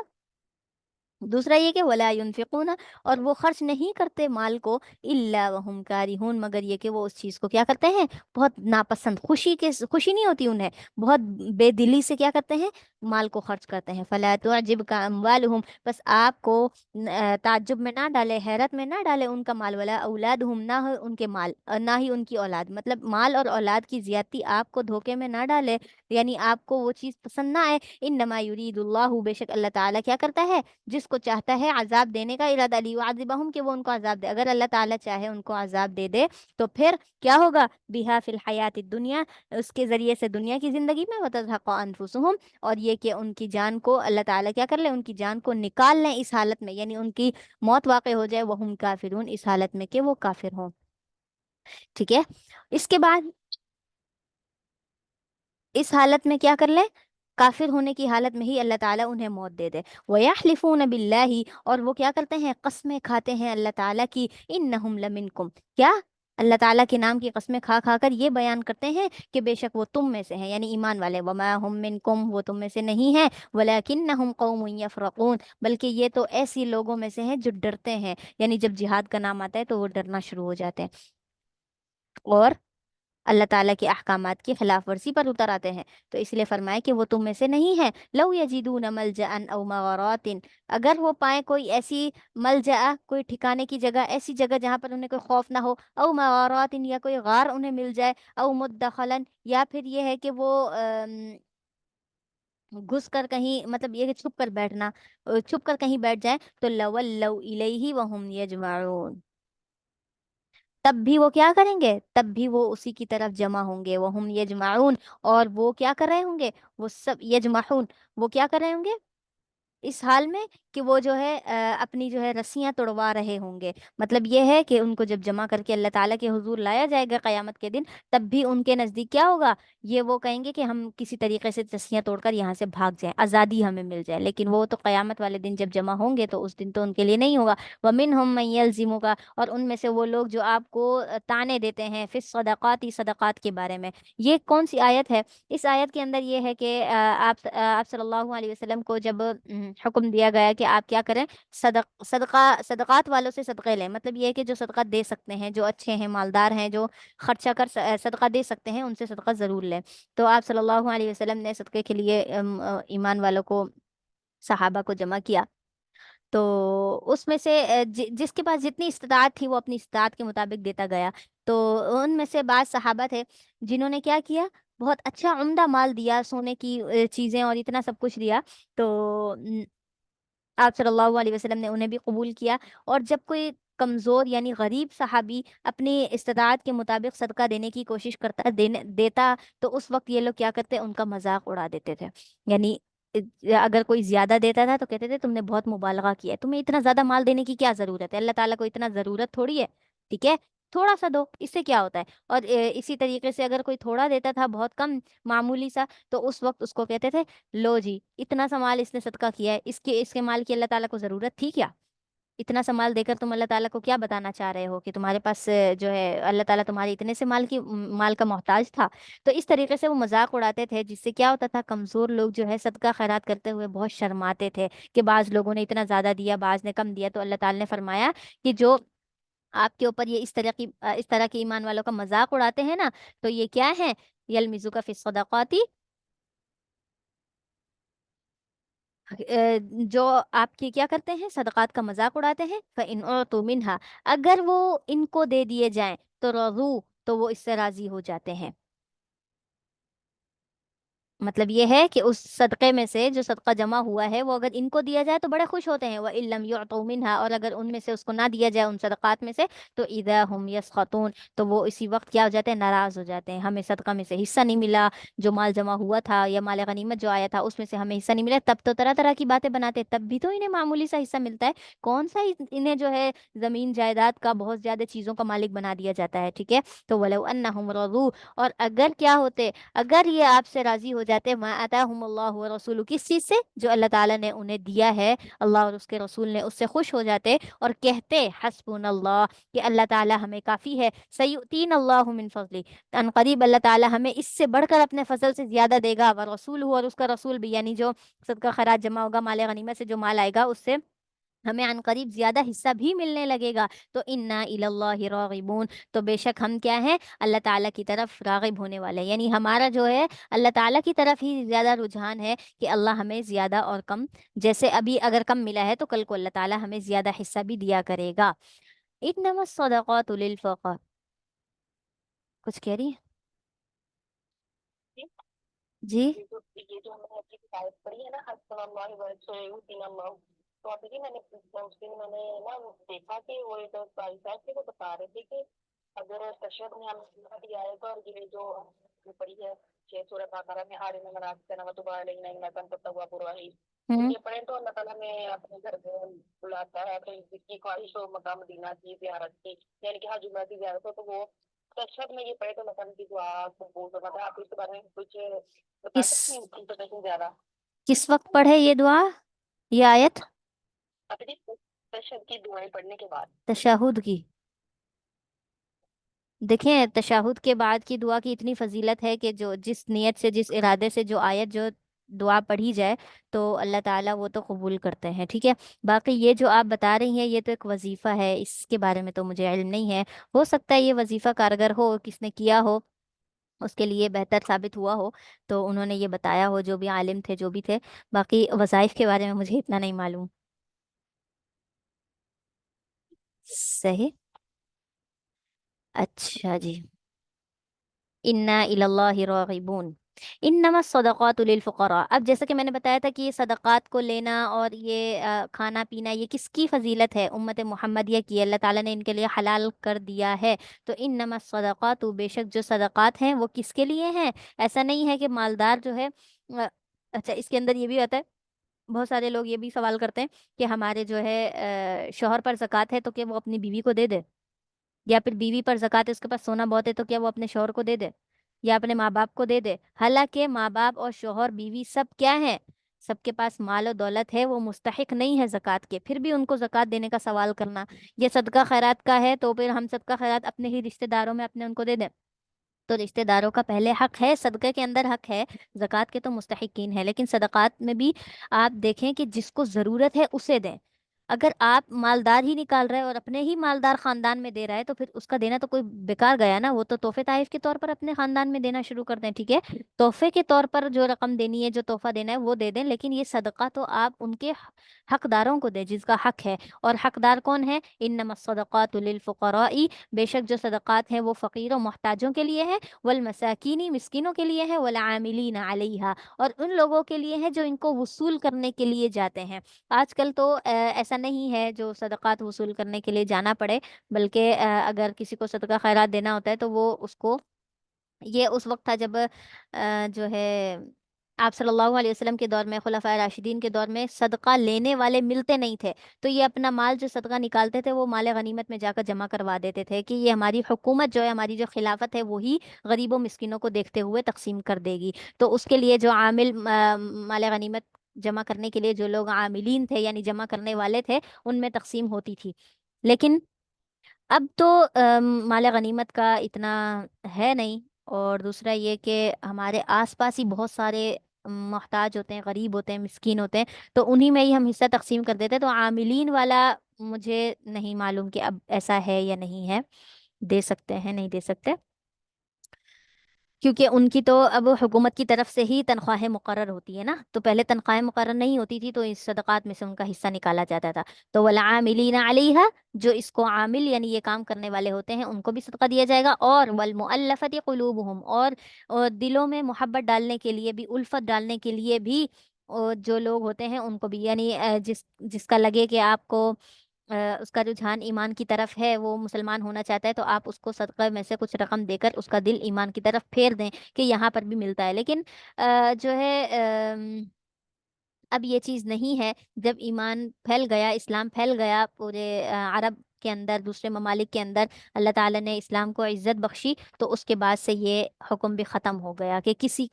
Speaker 1: دوسرا یہ کہ ولا ينفقون، اور وہ خرچ نہیں کرتے مال کو، الا وهم کارہون، مگر یہ کہ وہ اس چیز کو کیا کرتے ہیں؟ بہت ناپسند، خوشی نہیں ہوتی انہیں، بہت بے دلی سے کیا کرتے ہیں؟ مال کو خرچ کرتے ہیں. فلا تعجبک اموالہم، بس آپ کو تعجب میں نہ ڈالے، حیرت میں نہ ڈالے ان کا مال، ولا اولادہم، نہ ہو ان کے مال، نہ ہی ان کی اولاد. مطلب مال اور اولاد کی زیادتی آپ کو دھوکے میں نہ ڈالے، یعنی آپ کو وہ چیز پسند نہ آئے. انما یرید اللہ، بے شک اللہ تعالیٰ کیا کرتا ہے، جس کو چاہتا ہے عذاب دینے کا ارادہ، لیعذبہم، کہ وہ ان کو عذاب دے. اگر اللہ تعالیٰ چاہے ان کو عذاب دے دے تو پھر کیا ہوگا، بہا فی الحیات الدنیا، اس کے ذریعے سے دنیا کی زندگی میں، وتزہق انفسہم، اور یہ کہ ان کی جان کو اللہ تعالیٰ کیا کر لے، ان کی جان کو نکال لیں اس حالت میں، یعنی ان کی موت واقع ہو جائے، وہم کافرون، اس حالت میں کہ وہ کافر ہوں. ٹھیک ہے. اس کے بعد اس حالت میں کیا کر لیں، کافر ہونے کی حالت میں ہی اللہ تعالیٰ انہیں موت دے دے. وَيَحْلِفُونَ بِاللَّهِ، اور وہ کیا کرتے ہیں، قسمیں کھاتے ہیں اللہ تعالیٰ کی، إِنَّهُمْ لَمِنْكُمْ، کیا، اللہ تعالیٰ کے نام کی قسمیں کھا کھا کر یہ بیان کرتے ہیں کہ بے شک وہ تم میں سے ہیں، یعنی ایمان والے. وَمَا هُمْ مِنْكُمْ، وہ تم میں سے نہیں ہیں. وَلَكِنَّهُمْ قَوْمٌ يَفْرَقُونَ، بلکہ یہ تو ایسی لوگوں میں سے ہیں جو ڈرتے ہیں، یعنی جب جہاد کا نام آتا ہے تو وہ ڈرنا شروع ہو جاتے ہیں اور اللہ تعالیٰ کے احکامات کی خلاف ورزی پر اتر آتے ہیں. تو اس لیے فرمایا کہ وہ تم میں سے نہیں ہے. لو یجدون ملجأ او مغارات، اگر وہ پائیں کوئی ایسی ملجأ، کوئی ٹھکانے کی جگہ، ایسی جگہ جہاں پر انہیں کوئی خوف نہ ہو، او مغارات، یا کوئی غار انہیں مل جائے، او مدخلا، یا پھر یہ ہے کہ وہ گھس کر کہیں، مطلب یہ کہ چھپ کر بیٹھنا، چھپ کر کہیں بیٹھ جائیں، تو لولوا الیہ وہم یجمعون، تب بھی وہ کیا کریں گے، تب بھی وہ اسی کی طرف جمع ہوں گے. وہم یجمعون، اور وہ کیا کر رہے ہوں گے، وہ سب یجمعون، وہ کیا کر رہے ہوں گے اس حال میں کہ وہ جو ہے اپنی جو ہے رسیاں توڑوا رہے ہوں گے. مطلب یہ ہے کہ ان کو جب جمع کر کے اللہ تعالیٰ کے حضور لایا جائے گا قیامت کے دن، تب بھی ان کے نزدیک کیا ہوگا، یہ وہ کہیں گے کہ ہم کسی طریقے سے رسیاں توڑ کر یہاں سے بھاگ جائیں، آزادی ہمیں مل جائے. لیکن وہ تو قیامت والے دن جب جمع ہوں گے تو اس دن تو ان کے لیے نہیں ہوگا. وَمِنْهُمْ مَن يَلْزِمُكَ، اور ان میں سے وہ لوگ جو آپ کو تانے دیتے ہیں، فی الصدقات، صدقات کے بارے میں. یہ کون سی آیت ہے، اس آیت کے اندر یہ ہے کہ آپ صلی اللہ علیہ وسلم کو جب حکم دیا گیا کہ آپ کیا کریں، صدقات والوں سے صدقے لیں. مطلب یہ ہے کہ جو صدقہ دے سکتے ہیں، جو اچھے ہیں، مالدار ہیں، جو خرچہ کر صدقہ دے سکتے ہیں، ان سے صدقہ ضرور لیں. تو آپ صلی اللہ علیہ وسلم نے صدقے کے لیے ایمان والوں کو، صحابہ کو جمع کیا. تو اس میں سے جس کے پاس جتنی استطاعت تھی وہ اپنی استطاعت کے مطابق دیتا گیا. تو ان میں سے بعض صحابہ تھے جنہوں نے کیا کیا، بہت اچھا عمدہ مال دیا، سونے کی چیزیں اور اتنا سب کچھ دیا. تو آپ صلی اللہ علیہ وسلم نے انہیں بھی قبول کیا. اور جب کوئی کمزور یعنی غریب صحابی اپنی استطاعت کے مطابق صدقہ دینے کی کوشش کرتا دیتا، تو اس وقت یہ لوگ کیا کرتے، ان کا مذاق اڑا دیتے تھے. یعنی اگر کوئی زیادہ دیتا تھا تو کہتے تھے تم نے بہت مبالغہ کیا ہے، تمہیں اتنا زیادہ مال دینے کی کیا ضرورت ہے، اللہ تعالیٰ کو اتنا ضرورت تھوڑی ہے. ٹھیک ہے، تھوڑا سا دو، اس سے کیا ہوتا ہے. اور اسی طریقے سے اگر کوئی تھوڑا دیتا تھا، بہت کم، معمولی سا، تو اس وقت اس کو کہتے تھے لو جی، اتنا سا مال اس نے صدقہ کیا ہے، اس کے مال کی اللہ تعالیٰ کو ضرورت تھی کیا، اتنا سا مال دے کر تم اللہ تعالیٰ کو کیا بتانا چاہ رہے ہو کہ تمہارے پاس جو ہے اللہ تعالیٰ تمہارے اتنے سے مال کا محتاج تھا. تو اس طریقے سے وہ مذاق اڑاتے تھے، جس سے کیا ہوتا تھا، کمزور لوگ جو ہے صدقہ خیرات کرتے ہوئے بہت شرماتے تھے کہ بعض لوگوں نے اتنا زیادہ دیا، بعض نے کم دیا. تو اللہ تعالیٰ نے فرمایا کہ جو آپ کے اوپر یہ اس طرح کے ایمان والوں کا مذاق اڑاتے ہیں نا، تو یہ کیا ہے، یلمزوک فی الصدقات، جو آپ کی کیا کرتے ہیں، صدقات کا مذاق اڑاتے ہیں. فَإِنْ أُعْطُوا مِنْهَا، اگر وہ ان کو دے دیے جائیں، تو رضو، تو وہ اس سے راضی ہو جاتے ہیں. مطلب یہ ہے کہ اس صدقے میں سے جو صدقہ جمع ہوا ہے وہ اگر ان کو دیا جائے تو بڑے خوش ہوتے ہیں. وَإِن لَّمْ يُعْطُوا مِنْهَا، اور اگر ان میں سے اس کو نہ دیا جائے، ان صدقات میں سے، تو اِذَا هُمْ يَسْخَطُونَ، تو وہ اسی وقت کیا ہو جاتے ہیں، ناراض ہو جاتے ہیں. ہمیں صدقہ میں سے حصہ نہیں ملا، جو مال جمع ہوا تھا یا مال غنیمت جو آیا تھا اس میں سے ہمیں حصہ نہیں ملا. تب تو طرح طرح کی باتیں بناتے، تب بھی تو انہیں معمولی سا حصہ ملتا ہے. کون سا انہیں جو ہے زمین جائیداد کا، بہت زیادہ چیزوں کا مالک بنا دیا جاتا ہے. ٹھیک ہے. تو وَلَوْ أَنَّهُمْ رَضُوا، اور اگر کیا ہوتے، اگر یہ آپ سے راضی ہو جاتے، ما آتاہم اللہ ورسولہ، کس چیز سے، جو اللہ تعالیٰ نے انہیں دیا ہے، اللہ اور اس کے رسول نے، اس سے خوش ہو جاتے اور کہتے حسبنا اللہ، کہ اللہ تعالیٰ ہمیں کافی ہے. سیؤتین اللہ من فضلہ، ان قریب اللہ تعالیٰ ہمیں اس سے بڑھ کر اپنے فضل سے زیادہ دے گا. ورسول، اور اس کا رسول بھی، یعنی جو صدقہ خیرات جمع ہوگا، مال غنیمت سے جو مال آئے گا اس سے ہمیں عن قریب زیادہ حصہ بھی ملنے لگے گا. تو انا اللہ راغبون، تو بے شک ہم کیا ہیں، اللہ تعالیٰ کی طرف راغب ہونے والے ہیں. یعنی ہمارا جو ہے اللہ تعالیٰ کی طرف ہی زیادہ رجحان ہے کہ اللہ ہمیں زیادہ اور کم، جیسے ابھی اگر کم ملا ہے تو کل کو اللہ تعالیٰ ہمیں زیادہ حصہ بھی دیا کرے گا. انما الصدقات للفقراء. کچھ کہہ رہی ہیں جی؟
Speaker 2: یہ جو ہم نے اپنی کتاب پڑھی ہے نا، حسن اللہ وسعین اللہ، تو آپ دیکھیے میں نے اس دن میں نے نا دیکھا کہ وہ ایک بھائی صاحب تھے، وہ بتا رہے تھے کہ اگر تشہد میں ہم دیا ہے تو، اور یہ جو پڑھی ہے 6 سورہ بقرہ میں، آر میں منا کے نمت علینا انکا انت التواب الرحیم، تو
Speaker 1: ہوں.
Speaker 2: یہ پڑھیں تو اللہ تعالیٰ میں اپنے گھر میں بلاتا ہے، اپنی جس کی خواہش ہو مقام مدینہ کی زیارت کی، یعنی کہ حج عمرہ کی زیارت ہو، تو وہ تشہد میں یہ پڑھے تو اللہ تعالیٰ کی دعا قبول ہوتا ہے. آپ اس کے بارے میں کچھ بتا
Speaker 1: کس
Speaker 2: سکتی ہیں انفارمیشن زیادہ؟
Speaker 1: کس وقت پڑھے یہ دعا، یہ آیت؟
Speaker 2: اپنی تشہد کی دعائیں پڑھنے کے بعد.
Speaker 1: تشہد کی؟ دیکھیں تشہد کے بعد کی دعا کی اتنی فضیلت ہے کہ جو جس نیت سے، جس ارادے سے جو آیت، جو دعا پڑھی جائے تو اللہ تعالیٰ وہ تو قبول کرتے ہیں. ٹھیک ہے. باقی یہ جو آپ بتا رہی ہیں یہ تو ایک وظیفہ ہے، اس کے بارے میں تو مجھے علم نہیں ہے. ہو سکتا ہے یہ وظیفہ کارگر ہو، کس نے کیا ہو اس کے لیے بہتر ثابت ہوا ہو تو انہوں نے یہ بتایا ہو، جو بھی عالم تھے جو بھی تھے. باقی وظائف کے بارے میں مجھے اتنا نہیں معلوم. صحیح. اچھا جی. انا الی اللہ راغبون. انما الصدقات للفقراء. اب جیسا کہ میں نے بتایا تھا کہ یہ صدقات کو لینا اور یہ کھانا پینا، یہ کس کی فضیلت ہے؟ امت محمدیہ کی. اللہ تعالیٰ نے ان کے لیے حلال کر دیا ہے. تو انما الصدقات، بے شک جو صدقات ہیں وہ کس کے لیے ہیں؟ ایسا نہیں ہے کہ مالدار جو ہے اچھا اس کے اندر یہ بھی آتا ہے، بہت سارے لوگ یہ بھی سوال کرتے ہیں کہ ہمارے جو ہے شوہر پر زکوٰۃ ہے تو کہ وہ اپنی بیوی کو دے دے، یا پھر بیوی پر زکوٰۃ ہے، اس کے پاس سونا بہت ہے تو کیا وہ اپنے شوہر کو دے دے یا اپنے ماں باپ کو دے دے؟ حالانکہ ماں باپ اور شوہر بیوی سب کیا ہیں؟ سب کے پاس مال و دولت ہے، وہ مستحق نہیں ہے زکوٰۃ کے، پھر بھی ان کو زکوٰۃ دینے کا سوال کرنا. یہ صدقہ خیرات کا ہے تو پھر ہم صدقہ خیرات اپنے ہی رشتہ داروں میں اپنے ان کو دے دیں. تو رشتہ داروں کا پہلے حق ہے، صدقے کے اندر حق ہے، زکوٰۃ کے تو مستحقین ہے. لیکن صدقات میں بھی آپ دیکھیں کہ جس کو ضرورت ہے اسے دیں. اگر آپ مالدار ہی نکال رہے اور اپنے ہی مالدار خاندان میں دے رہا ہے تو پھر اس کا دینا تو کوئی بیکار گیا نا. وہ تو تحفے تحائف کے طور پر اپنے خاندان میں دینا شروع کر دیں. ٹھیک ہے، تحفے کے طور پر جو رقم دینی ہے، جو تحفہ دینا ہے وہ دے دیں، لیکن یہ صدقہ تو آپ ان کے حقداروں کو دیں جس کا حق ہے. اور حقدار کون ہے؟ انما الصدقات للفقراء. بے شک جو صدقات ہیں وہ فقیر و محتاجوں کے لیے ہیں، والمساکین، مسکینوں کے لیے ہیں، والعاملین علیہا، اور ان لوگوں کے لیے ہے جو ان کو وصول کرنے کے لیے جاتے ہیں. آج کل تو ایسا نہیں ہے جو صدقات وصول کرنے کے لیے جانا پڑے، بلکہ اگر کسی کو صدقہ خیرات دینا ہوتا ہے تو وہ اس کو، یہ اس وقت تھا جب جو ہے آپ صلی اللہ علیہ وسلم کے دور میں، خلفائے راشدین کے دور میں صدقہ لینے والے ملتے نہیں تھے، تو یہ اپنا مال جو صدقہ نکالتے تھے وہ مال غنیمت میں جا کر جمع کروا دیتے تھے کہ یہ ہماری حکومت جو ہے، ہماری جو خلافت ہے وہی غریبوں مسکینوں کو دیکھتے ہوئے تقسیم کر دے گی. تو اس کے لیے جو عامل مال غنیمت جمع کرنے کے لیے جو لوگ عاملین تھے یعنی جمع کرنے والے تھے، ان میں تقسیم ہوتی تھی. لیکن اب تو مال غنیمت کا اتنا ہے نہیں. اور دوسرا یہ کہ ہمارے آس پاس ہی بہت سارے محتاج ہوتے ہیں، غریب ہوتے ہیں، مسکین ہوتے ہیں، تو انہی میں ہی ہم حصہ تقسیم کر دیتے ہیں. تو عاملین والا مجھے نہیں معلوم کہ اب ایسا ہے یا نہیں ہے، دے سکتے ہیں نہیں دے سکتے، کیونکہ ان کی تو اب حکومت کی طرف سے ہی تنخواہیں مقرر ہوتی ہے نا. تو پہلے تنخواہیں مقرر نہیں ہوتی تھی تو اس صدقات میں سے ان کا حصہ نکالا جاتا تھا. تو والعاملین علیہا، جو اس کو عامل یعنی یہ کام کرنے والے ہوتے ہیں ان کو بھی صدقہ دیا جائے گا. اور والمؤلفۃ قلوبہم، اور دلوں میں محبت ڈالنے کے لیے بھی، الفت ڈالنے کے لیے بھی، اور جو لوگ ہوتے ہیں ان کو بھی، یعنی جس جس کا لگے کہ آپ کو اس کا رجحان ایمان کی طرف ہے، وہ مسلمان ہونا چاہتا ہے، تو آپ اس کو صدقہ میں سے کچھ رقم دے کر اس کا دل ایمان کی طرف پھیر دیں کہ یہاں پر بھی ملتا ہے. لیکن جو ہے اب یہ چیز نہیں ہے. جب ایمان پھیل گیا، اسلام پھیل گیا پورے عرب کے اندر، دوسرے ممالک کے اندر، اللہ تعالیٰ نے اسلام کو عزت بخشی، تو اس کے بعد سے یہ حکم بھی ختم ہو گیا کہ کسی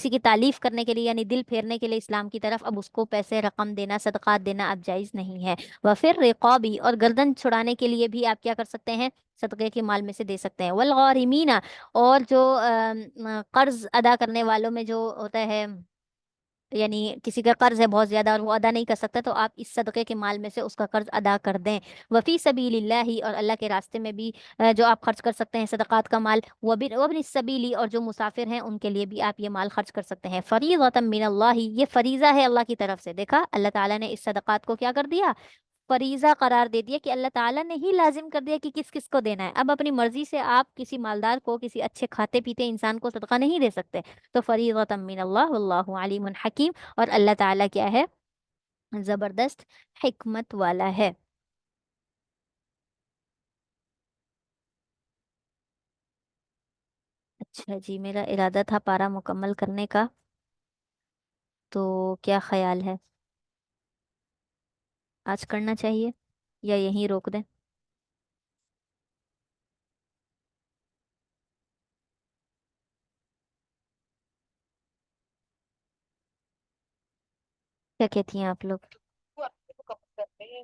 Speaker 1: کی تعریف کرنے کے لیے یعنی دل پھیرنے کے لیے اسلام کی طرف اب اس کو پیسے رقم دینا، صدقات دینا اب جائز نہیں ہے. وفر رقابی، اور گردن چھڑانے کے لیے بھی آپ کیا کر سکتے ہیں؟ صدقے کے مال میں سے دے سکتے ہیں. والغارمین، اور جو قرض ادا کرنے والوں میں جو ہوتا ہے یعنی کسی کا قرض ہے بہت زیادہ اور وہ ادا نہیں کر سکتا، تو آپ اس صدقے کے مال میں سے اس کا قرض ادا کر دیں۔ وفی سبیل اللہ، اور اللہ کے راستے میں بھی جو آپ خرچ کر سکتے ہیں صدقات کا مال، وابن السبیلی، اور جو مسافر ہیں ان کے لیے بھی آپ یہ مال خرچ کر سکتے ہیں۔ فریضۃ من اللہ، یہ فریضہ ہے اللہ کی طرف سے۔ دیکھا اللہ تعالیٰ نے اس صدقات کو کیا کر دیا، فریضہ قرار دے دیا، کہ اللہ تعالیٰ نے ہی لازم کر دیا کہ کس کس کو دینا ہے۔ اب اپنی مرضی سے آپ کسی مالدار کو، کسی اچھے کھاتے پیتے انسان کو صدقہ نہیں دے سکتے۔ تو فریضۃ من اللہ واللہ علیم حکیم، اور اللہ تعالیٰ کیا ہے، زبردست حکمت والا ہے۔ اچھا جی، میرا ارادہ تھا پارا مکمل کرنے کا، تو کیا خیال ہے، آج کرنا چاہیے یا یہیں روک دیں؟ کیا کہتی ہیں آپ لوگ؟
Speaker 2: وہ اپنے کو کم کرتے ہیں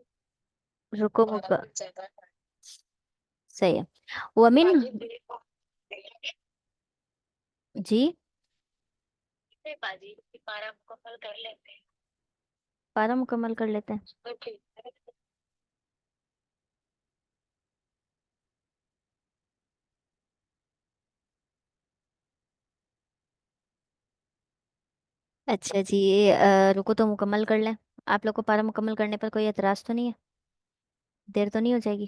Speaker 1: رکو
Speaker 2: اور
Speaker 1: مکا،
Speaker 2: کچھ زیادہ
Speaker 1: صحیح ہے۔ ومن،
Speaker 2: باجی دیکھو
Speaker 1: جی،
Speaker 2: باجی پارا مکمل کر لیتے ہیں
Speaker 1: پارا مکمل کر لیتے ہیں۔
Speaker 2: تو ٹھیک ہے۔
Speaker 1: اچھا جی، رکو تو مکمل کر لیں۔ آپ لوگ کو پارا مکمل کرنے پر کوئی اعتراض تو نہیں ہے؟ دیر تو نہیں ہو جائے گی؟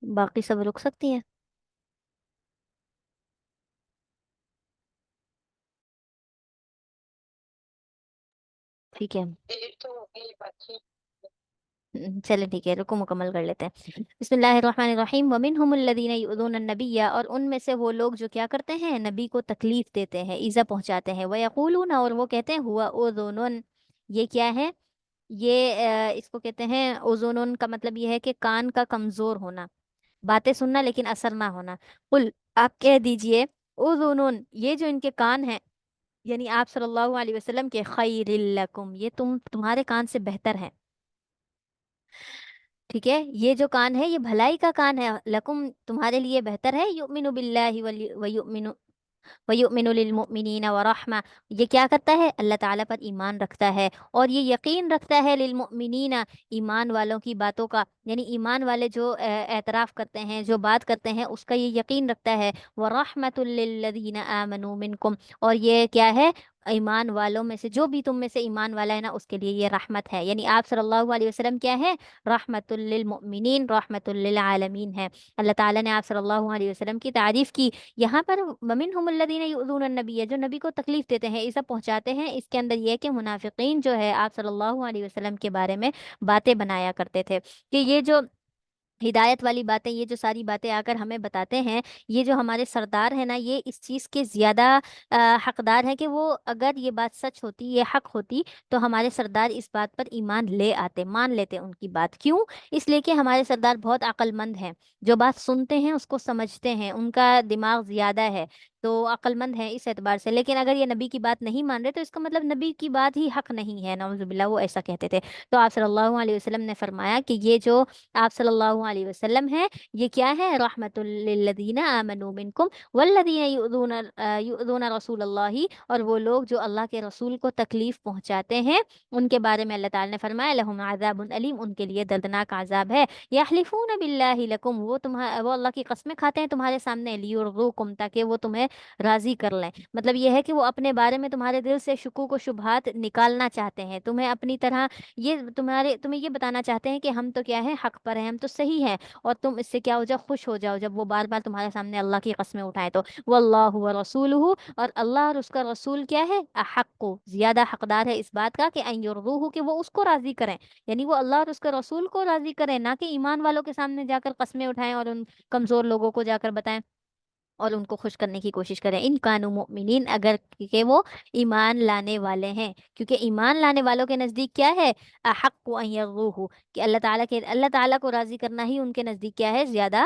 Speaker 1: باقی سب رک سکتی ہیں؟ ٹھیک ہے،
Speaker 2: دیر تو ہوگی باجی۔
Speaker 1: چلیں ٹھیک ہے، رکو مکمل کر لیتے ہیں۔ بسم اللہ الرحمن الرحیم، ومنہم الذین یؤذون النبی، اور ان میں سے وہ لوگ جو کیا کرتے ہیں، نبی کو تکلیف دیتے ہیں، ایذا پہنچاتے ہیں، ویقولون، اور وہ کہتے ہیں، ہوا اذن، یہ کیا ہے، یہ اس کو کہتے ہیں اذن، کا مطلب یہ ہے کہ کان کا کمزور ہونا، باتیں سننا لیکن اثر نہ ہونا۔ قل، آپ کہہ دیجئے، اذن، یہ جو ان کے کان ہیں، یعنی آپ صلی اللہ علیہ وسلم کے، خیر لکم، یہ تمہارے کان سے بہتر ہیں، ٹھیک ہے، یہ جو کان ہے یہ بھلائی کا کان ہے، لکم تمہارے لیے بہتر ہے، یؤمن باللہ ویؤمن وَيُؤْمِنُ لِلْمُؤْمِنِينَ وَرَحْمَةً، یہ کیا کرتا ہے، اللہ تعالیٰ پر ایمان رکھتا ہے، اور یہ یقین رکھتا ہے، للمؤمنین، ایمان والوں کی باتوں کا، یعنی ایمان والے جو اعتراف کرتے ہیں، جو بات کرتے ہیں، اس کا یہ یقین رکھتا ہے، وَرَحْمَةٌ لِّلَّذِينَ آمَنُوا مِنْكُمْ، اور یہ کیا ہے، ایمان والوں میں سے، جو بھی تم میں سے ایمان والا ہے نا، اس کے لیے یہ رحمت ہے، یعنی آپ صلی اللہ علیہ وسلم کیا ہے، رحمت للمؤمنین، رحمت للعالمین ہے۔ اللہ تعالیٰ نے آپ صلی اللہ علیہ وسلم کی تعریف کی یہاں پر، ومنہم الذین یؤذون النبی، جو نبی کو تکلیف دیتے ہیں، ایسا پہنچاتے ہیں، اس کے اندر یہ ہے کہ منافقین جو ہے آپ صلی اللہ علیہ وسلم کے بارے میں باتیں بنایا کرتے تھے، کہ یہ جو ہدایت والی باتیں، یہ جو ساری باتیں آ کر ہمیں بتاتے ہیں، یہ جو ہمارے سردار ہیں نا، یہ اس چیز کے زیادہ حقدار ہیں، کہ وہ اگر یہ بات سچ ہوتی، یہ حق ہوتی، تو ہمارے سردار اس بات پر ایمان لے آتے، مان لیتے ان کی بات۔ کیوں؟ اس لیے کہ ہمارے سردار بہت عقل مند ہیں، جو بات سنتے ہیں اس کو سمجھتے ہیں، ان کا دماغ زیادہ ہے، تو عقل مند ہیں اس اعتبار سے۔ لیکن اگر یہ نبی کی بات نہیں مان رہے، تو اس کا مطلب نبی کی بات ہی حق نہیں ہے، نعوذ باللہ، وہ ایسا کہتے تھے۔ تو آپ صلی اللہ علیہ وسلم نے فرمایا کہ یہ جو آپ صلی اللہ علیہ وسلم ہے، یہ کیا ہے، رحمت للذین آمنوا منکم والذین یؤذون رسول اللہ، اور وہ لوگ جو اللہ کے رسول کو تکلیف پہنچاتے ہیں، ان کے بارے میں اللہ تعالی نے فرمایا، لہم عذاب علیم، ان کے لیے دردناک عذاب ہے۔ یحلفون باللہ لکم، وہ اللہ کی قسمیں کھاتے ہیں تمہارے سامنے، لیرضوکم، تاکہ وہ تمہیں راضی کر لیں، مطلب یہ ہے کہ وہ اپنے بارے میں تمہارے دل سے شکوک و شبہات نکالنا چاہتے ہیں، تمہیں اپنی طرح، یہ تمہیں یہ بتانا چاہتے ہیں کہ ہم تو کیا ہے، حق پر ہیں، ہم تو صحیح ہیں، اور تم اس سے کیا ہو جاؤ، خوش ہو جاؤ، جب وہ بار بار تمہارے سامنے اللہ کی قسمیں اٹھائے تو۔ واللہ ورسولہ، اور اللہ اور اس کا رسول کیا ہے، احق، زیادہ حقدار ہے اس بات کا، کہ ان یرضوہ، کہ وہ اس کو راضی کریں، یعنی وہ اللہ اور اس کے رسول کو راضی کریں، نہ کہ ایمان والوں کے سامنے جا کر قسمیں اٹھائیں اور ان کمزور لوگوں کو جا کر بتائیں اور ان کو خوش کرنے کی کوشش کریں، ان کانوا مؤمنین، اگر کہ وہ ایمان لانے والے ہیں، کیونکہ ایمان لانے والوں کے نزدیک کیا ہے، احق ان یرضوہ، کہ اللہ تعالیٰ کو راضی کرنا ہی ان کے نزدیک کیا ہے، زیادہ